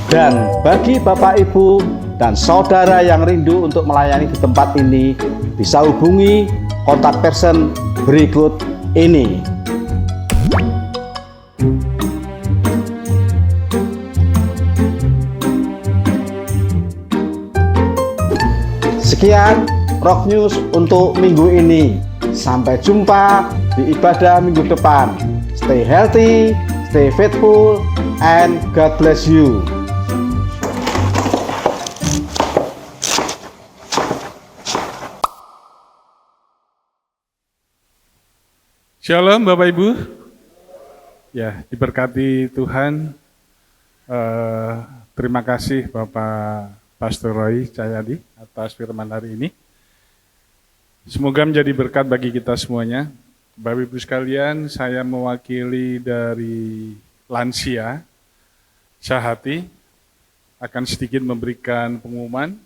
Dan bagi Bapak Ibu dan saudara yang rindu untuk melayani di tempat ini, bisa hubungi kontak person berikut ini. Sekian Rock News untuk minggu ini. Sampai jumpa di ibadah minggu depan. Stay healthy, stay faithful, and God bless you. Shalom Bapak Ibu. Ya, diberkati Tuhan. Terima kasih Bapak Pastor Roy Cahyadi atas firman hari ini. Semoga menjadi berkat bagi kita semuanya. Bapak Ibu sekalian, saya mewakili dari lansia Sahati akan sedikit memberikan pengumuman.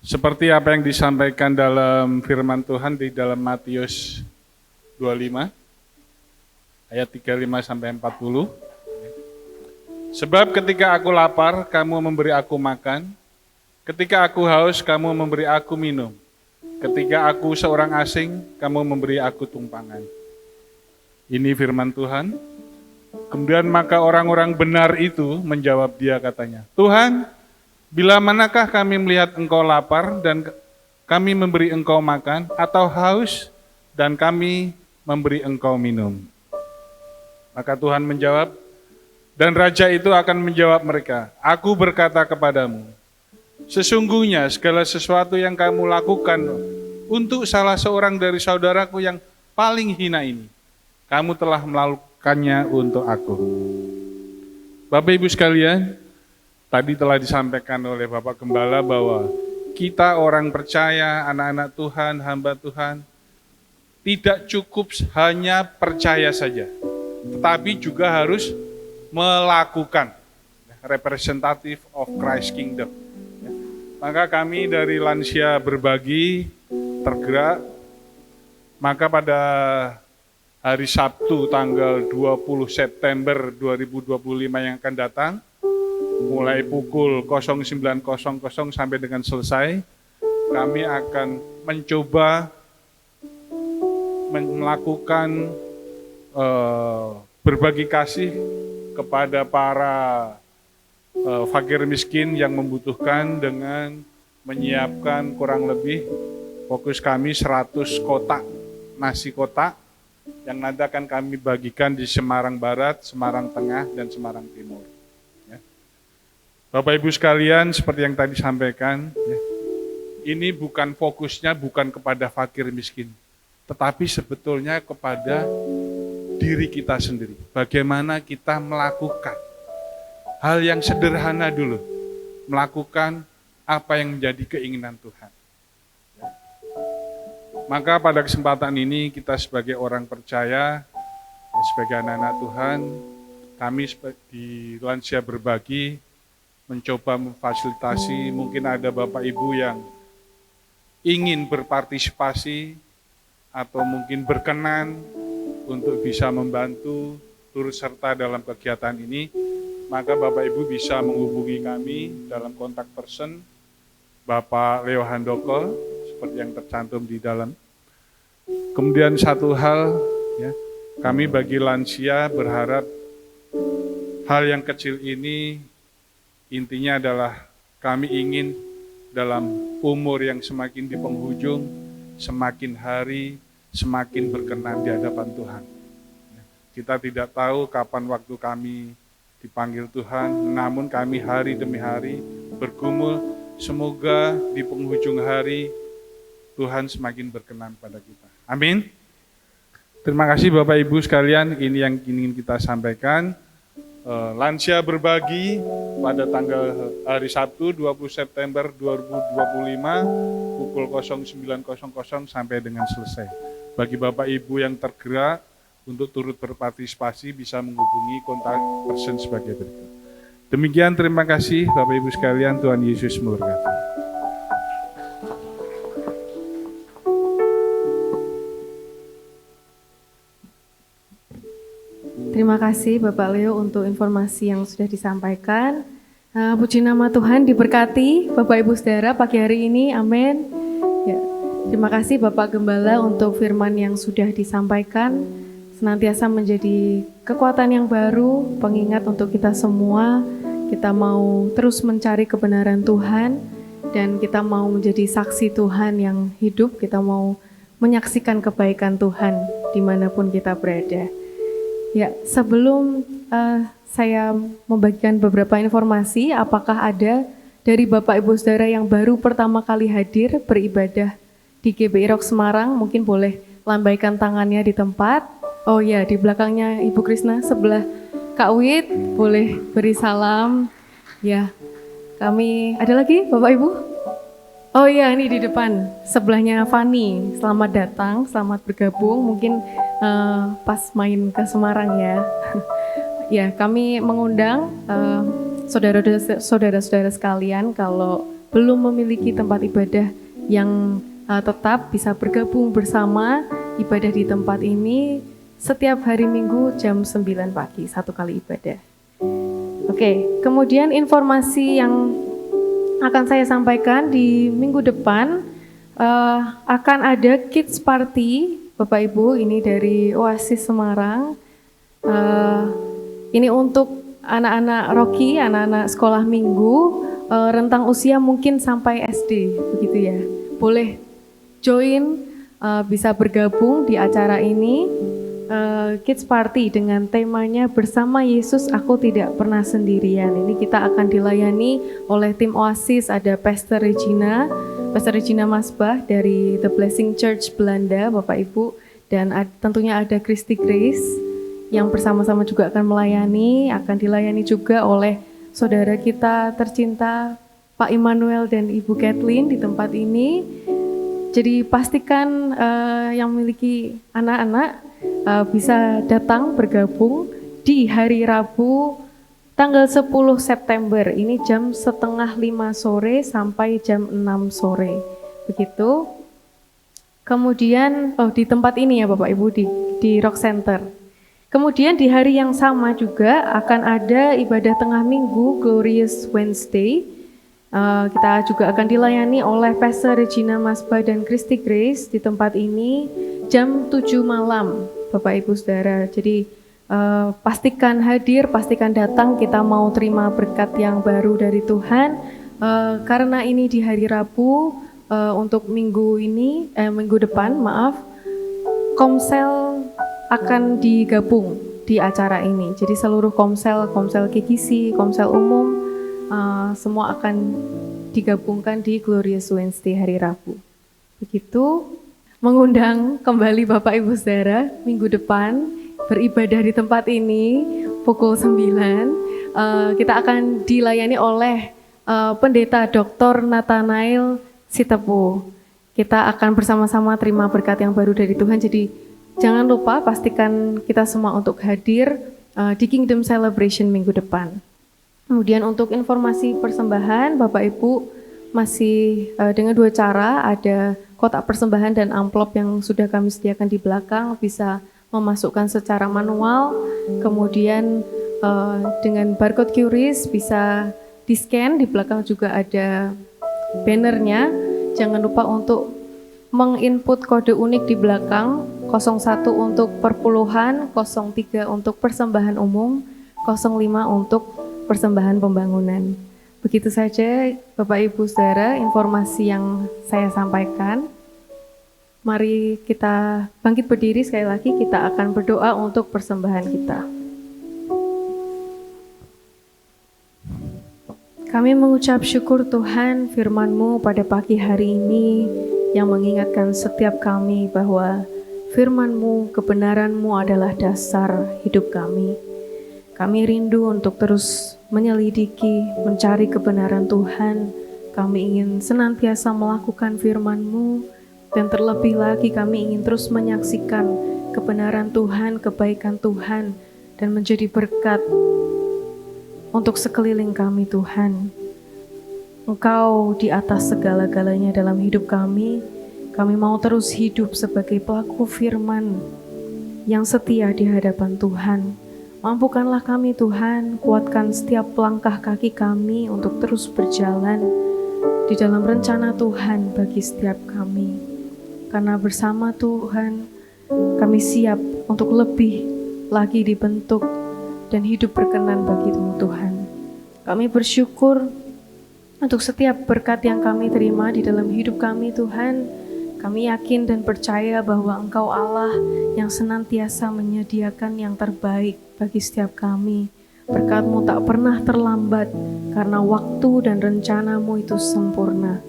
Seperti apa yang disampaikan dalam firman Tuhan di dalam Matius 25 ayat 35 sampai 40. Sebab ketika aku lapar, kamu memberi aku makan. Ketika aku haus, kamu memberi aku minum. Ketika aku seorang asing, kamu memberi aku tumpangan. Ini firman Tuhan. Kemudian maka orang-orang benar itu menjawab dia katanya, Tuhan, bila manakah kami melihat engkau lapar dan kami memberi engkau makan, atau haus dan kami memberi engkau minum? Maka Tuhan menjawab, dan raja itu akan menjawab mereka, aku berkata kepadamu, sesungguhnya segala sesuatu yang kamu lakukan untuk salah seorang dari saudaraku yang paling hina ini, kamu telah melakukannya untuk aku. Bapak Ibu sekalian, tadi telah disampaikan oleh Bapak Gembala bahwa kita orang percaya, anak-anak Tuhan, hamba Tuhan, tidak cukup hanya percaya saja, tetapi juga harus melakukan, representative of Christ Kingdom. Maka kami dari Lansia Berbagi tergerak, maka pada hari Sabtu tanggal 20 September 2025 yang akan datang, mulai pukul 09.00 sampai dengan selesai, kami akan mencoba melakukan berbagi kasih kepada para fakir miskin yang membutuhkan dengan menyiapkan kurang lebih fokus kami 100 kotak nasi kotak yang nanti akan kami bagikan di Semarang Barat, Semarang Tengah, dan Semarang Timur. Ya. Bapak Ibu sekalian, seperti yang tadi sampaikan, ya, ini bukan fokusnya bukan kepada fakir miskin, tetapi sebetulnya kepada diri kita sendiri. Bagaimana kita melakukan hal yang sederhana dulu, melakukan apa yang menjadi keinginan Tuhan. Maka pada kesempatan ini kita sebagai orang percaya, sebagai anak-anak Tuhan, kami di Lansia Berbagi mencoba memfasilitasi, mungkin ada Bapak Ibu yang ingin berpartisipasi atau mungkin berkenan untuk bisa membantu turut serta dalam kegiatan ini, maka Bapak Ibu bisa menghubungi kami dalam kontak person Bapak Leo Handoko seperti yang tercantum di dalam. Kemudian satu hal, ya, kami bagi lansia berharap hal yang kecil ini intinya adalah kami ingin dalam umur yang semakin di penghujung, semakin hari semakin berkenan di hadapan Tuhan. Kita tidak tahu kapan waktu kami dipanggil Tuhan, namun kami hari demi hari bergumul, semoga di penghujung hari Tuhan semakin berkenan pada kita. Amin. Terima kasih Bapak Ibu sekalian, ini yang ingin kita sampaikan. Lansia Berbagi pada tanggal hari Sabtu 20 September 2025 pukul 09.00 sampai dengan selesai. Bagi Bapak Ibu yang tergerak untuk turut berpartisipasi bisa menghubungi kontak person sebagai berikut. Demikian, terima kasih Bapak Ibu sekalian, Tuhan Yesus memberkati. Terima kasih Bapak Leo untuk informasi yang sudah disampaikan. Puji nama Tuhan, diberkati Bapak Ibu Saudara pagi hari ini, amin. Ya, terima kasih Bapak Gembala untuk firman yang sudah disampaikan, senantiasa menjadi kekuatan yang baru, pengingat untuk kita semua. Kita mau terus mencari kebenaran Tuhan, dan kita mau menjadi saksi Tuhan yang hidup. Kita mau menyaksikan kebaikan Tuhan dimanapun kita berada. Ya, sebelum saya membagikan beberapa informasi, apakah ada dari Bapak Ibu Saudara yang baru pertama kali hadir beribadah di GBI Rock Semarang? Mungkin boleh lambaikan tangannya di tempat. Oh ya, di belakangnya Ibu Krisna, sebelah Kak Wit, boleh beri salam. Ya, kami, ada lagi Bapak Ibu? Oh iya, ini di depan, sebelahnya Fani. Selamat datang, selamat bergabung. Mungkin pas main ke Semarang ya. Ya, kami mengundang saudara-saudara sekalian, kalau belum memiliki tempat ibadah yang tetap, bisa bergabung bersama ibadah di tempat ini setiap hari Minggu jam 9 pagi, satu kali ibadah. Oke, kemudian informasi yang akan saya sampaikan di minggu depan, akan ada kids party, Bapak Ibu, ini dari Oasis Semarang. Ini untuk anak-anak Rocky, anak-anak sekolah minggu, rentang usia mungkin sampai SD, begitu ya. Boleh join, bisa bergabung di acara ini, kids party dengan temanya Bersama Yesus Aku Tidak Pernah Sendirian. Ini kita akan dilayani oleh tim Oasis, ada Pastor Regina Masbah dari The Blessing Church Belanda, Bapak Ibu, dan tentunya ada Christy Grace yang bersama-sama juga akan melayani, akan dilayani juga oleh saudara kita tercinta Pak Immanuel dan Ibu Kathleen di tempat ini. Jadi pastikan yang memiliki anak-anak bisa datang bergabung di hari Rabu tanggal 10 September. Ini jam 4:30 sore sampai jam 6 sore. Begitu. Kemudian di tempat ini ya Bapak Ibu, di Rock Center. Kemudian di hari yang sama juga akan ada ibadah tengah minggu Glorious Wednesday. Kita juga akan dilayani oleh Pastor Regina Masbah dan Christy Grace di tempat ini jam 7 malam, Bapak Ibu Saudara. Jadi pastikan hadir, pastikan datang, kita mau terima berkat yang baru dari Tuhan. Karena ini di hari Rabu, untuk minggu depan, Komsel akan digabung di acara ini. Jadi seluruh komsel KKC, komsel umum, semua akan digabungkan di Glorious Wednesday hari Rabu. Begitu, mengundang kembali Bapak Ibu Saudara minggu depan beribadah di tempat ini pukul 9. Kita akan dilayani oleh Pendeta Dr. Nathanael Sitepu. Kita akan bersama-sama terima berkat yang baru dari Tuhan. Jadi jangan lupa pastikan kita semua untuk hadir di Kingdom Celebration minggu depan. Kemudian untuk informasi persembahan, Bapak Ibu masih dengan 2 cara, ada kotak persembahan dan amplop yang sudah kami sediakan di belakang, bisa memasukkan secara manual, kemudian dengan barcode QRIS bisa di-scan, di belakang juga ada bannernya. Jangan lupa untuk menginput kode unik di belakang, 01 untuk perpuluhan, 03 untuk persembahan umum, 05 untuk persembahan pembangunan. Begitu saja Bapak Ibu Saudara informasi yang saya sampaikan. Mari kita bangkit berdiri sekali lagi, kita akan berdoa untuk persembahan kita. Kami mengucap syukur Tuhan firman-Mu pada pagi hari ini yang mengingatkan setiap kami bahwa firman-Mu, kebenaran-Mu adalah dasar hidup kami. Kami rindu untuk terus menyelidiki, mencari kebenaran Tuhan. Kami ingin senantiasa melakukan firman-Mu, dan terlebih lagi kami ingin terus menyaksikan kebenaran Tuhan, kebaikan Tuhan, dan menjadi berkat untuk sekeliling kami Tuhan. Engkau di atas segala-galanya dalam hidup kami. Kami mau terus hidup sebagai pelaku firman yang setia di hadapan Tuhan. Mampukanlah kami Tuhan, kuatkan setiap langkah kaki kami untuk terus berjalan di dalam rencana Tuhan bagi setiap kami. Karena bersama Tuhan, kami siap untuk lebih lagi dibentuk dan hidup berkenan bagi-Mu Tuhan. Kami bersyukur untuk setiap berkat yang kami terima di dalam hidup kami Tuhan. Kami yakin dan percaya bahwa Engkau Allah yang senantiasa menyediakan yang terbaik bagi setiap kami. Berkat-Mu tak pernah terlambat karena waktu dan rencana-Mu itu sempurna.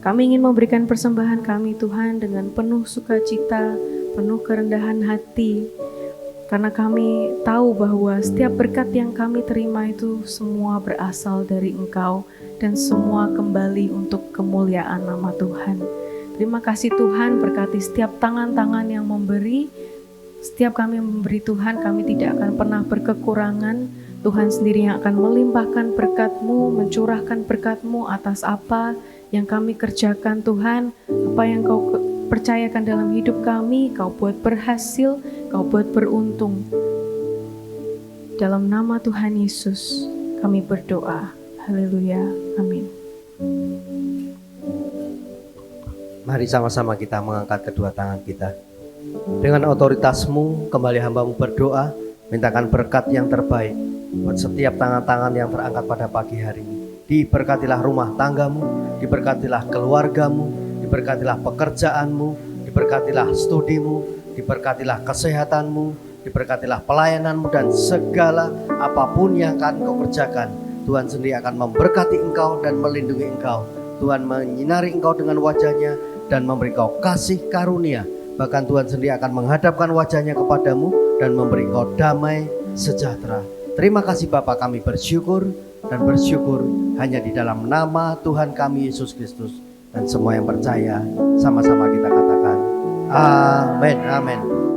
Kami ingin memberikan persembahan kami Tuhan dengan penuh sukacita, penuh kerendahan hati. Karena kami tahu bahwa setiap berkat yang kami terima itu semua berasal dari Engkau dan semua kembali untuk kemuliaan nama Tuhan. Terima kasih Tuhan, berkati setiap tangan-tangan yang memberi. Setiap kami memberi Tuhan, kami tidak akan pernah berkekurangan. Tuhan sendiri yang akan melimpahkan berkat-Mu, mencurahkan berkat-Mu atas apa yang kami kerjakan Tuhan. Apa yang Kau percayakan dalam hidup kami, Kau buat berhasil, Kau buat beruntung. Dalam nama Tuhan Yesus, kami berdoa. Haleluya. Amin. Mari sama-sama kita mengangkat kedua tangan kita. Dengan otoritas-Mu, kembali hamba-Mu berdoa, mintakan berkat yang terbaik buat setiap tangan-tangan yang terangkat pada pagi hari ini. Diberkatilah rumah tangga-Mu, diberkatilah keluarga-Mu, diberkatilah pekerjaan-Mu, diberkatilah studi-Mu, diberkatilah kesehatan-Mu, diberkatilah pelayanan-Mu, dan segala apapun yang akan Kau kerjakan, Tuhan sendiri akan memberkati Engkau dan melindungi Engkau. Tuhan menyinari Engkau dengan wajah-Nya dan memberi Engkau kasih karunia. Bahkan Tuhan sendiri akan menghadapkan wajah-Nya kepadamu dan memberi Engkau damai sejahtera. Terima kasih Bapa, kami bersyukur dan bersyukur hanya di dalam nama Tuhan kami Yesus Kristus. Dan semua yang percaya sama-sama kita katakan amin, amin.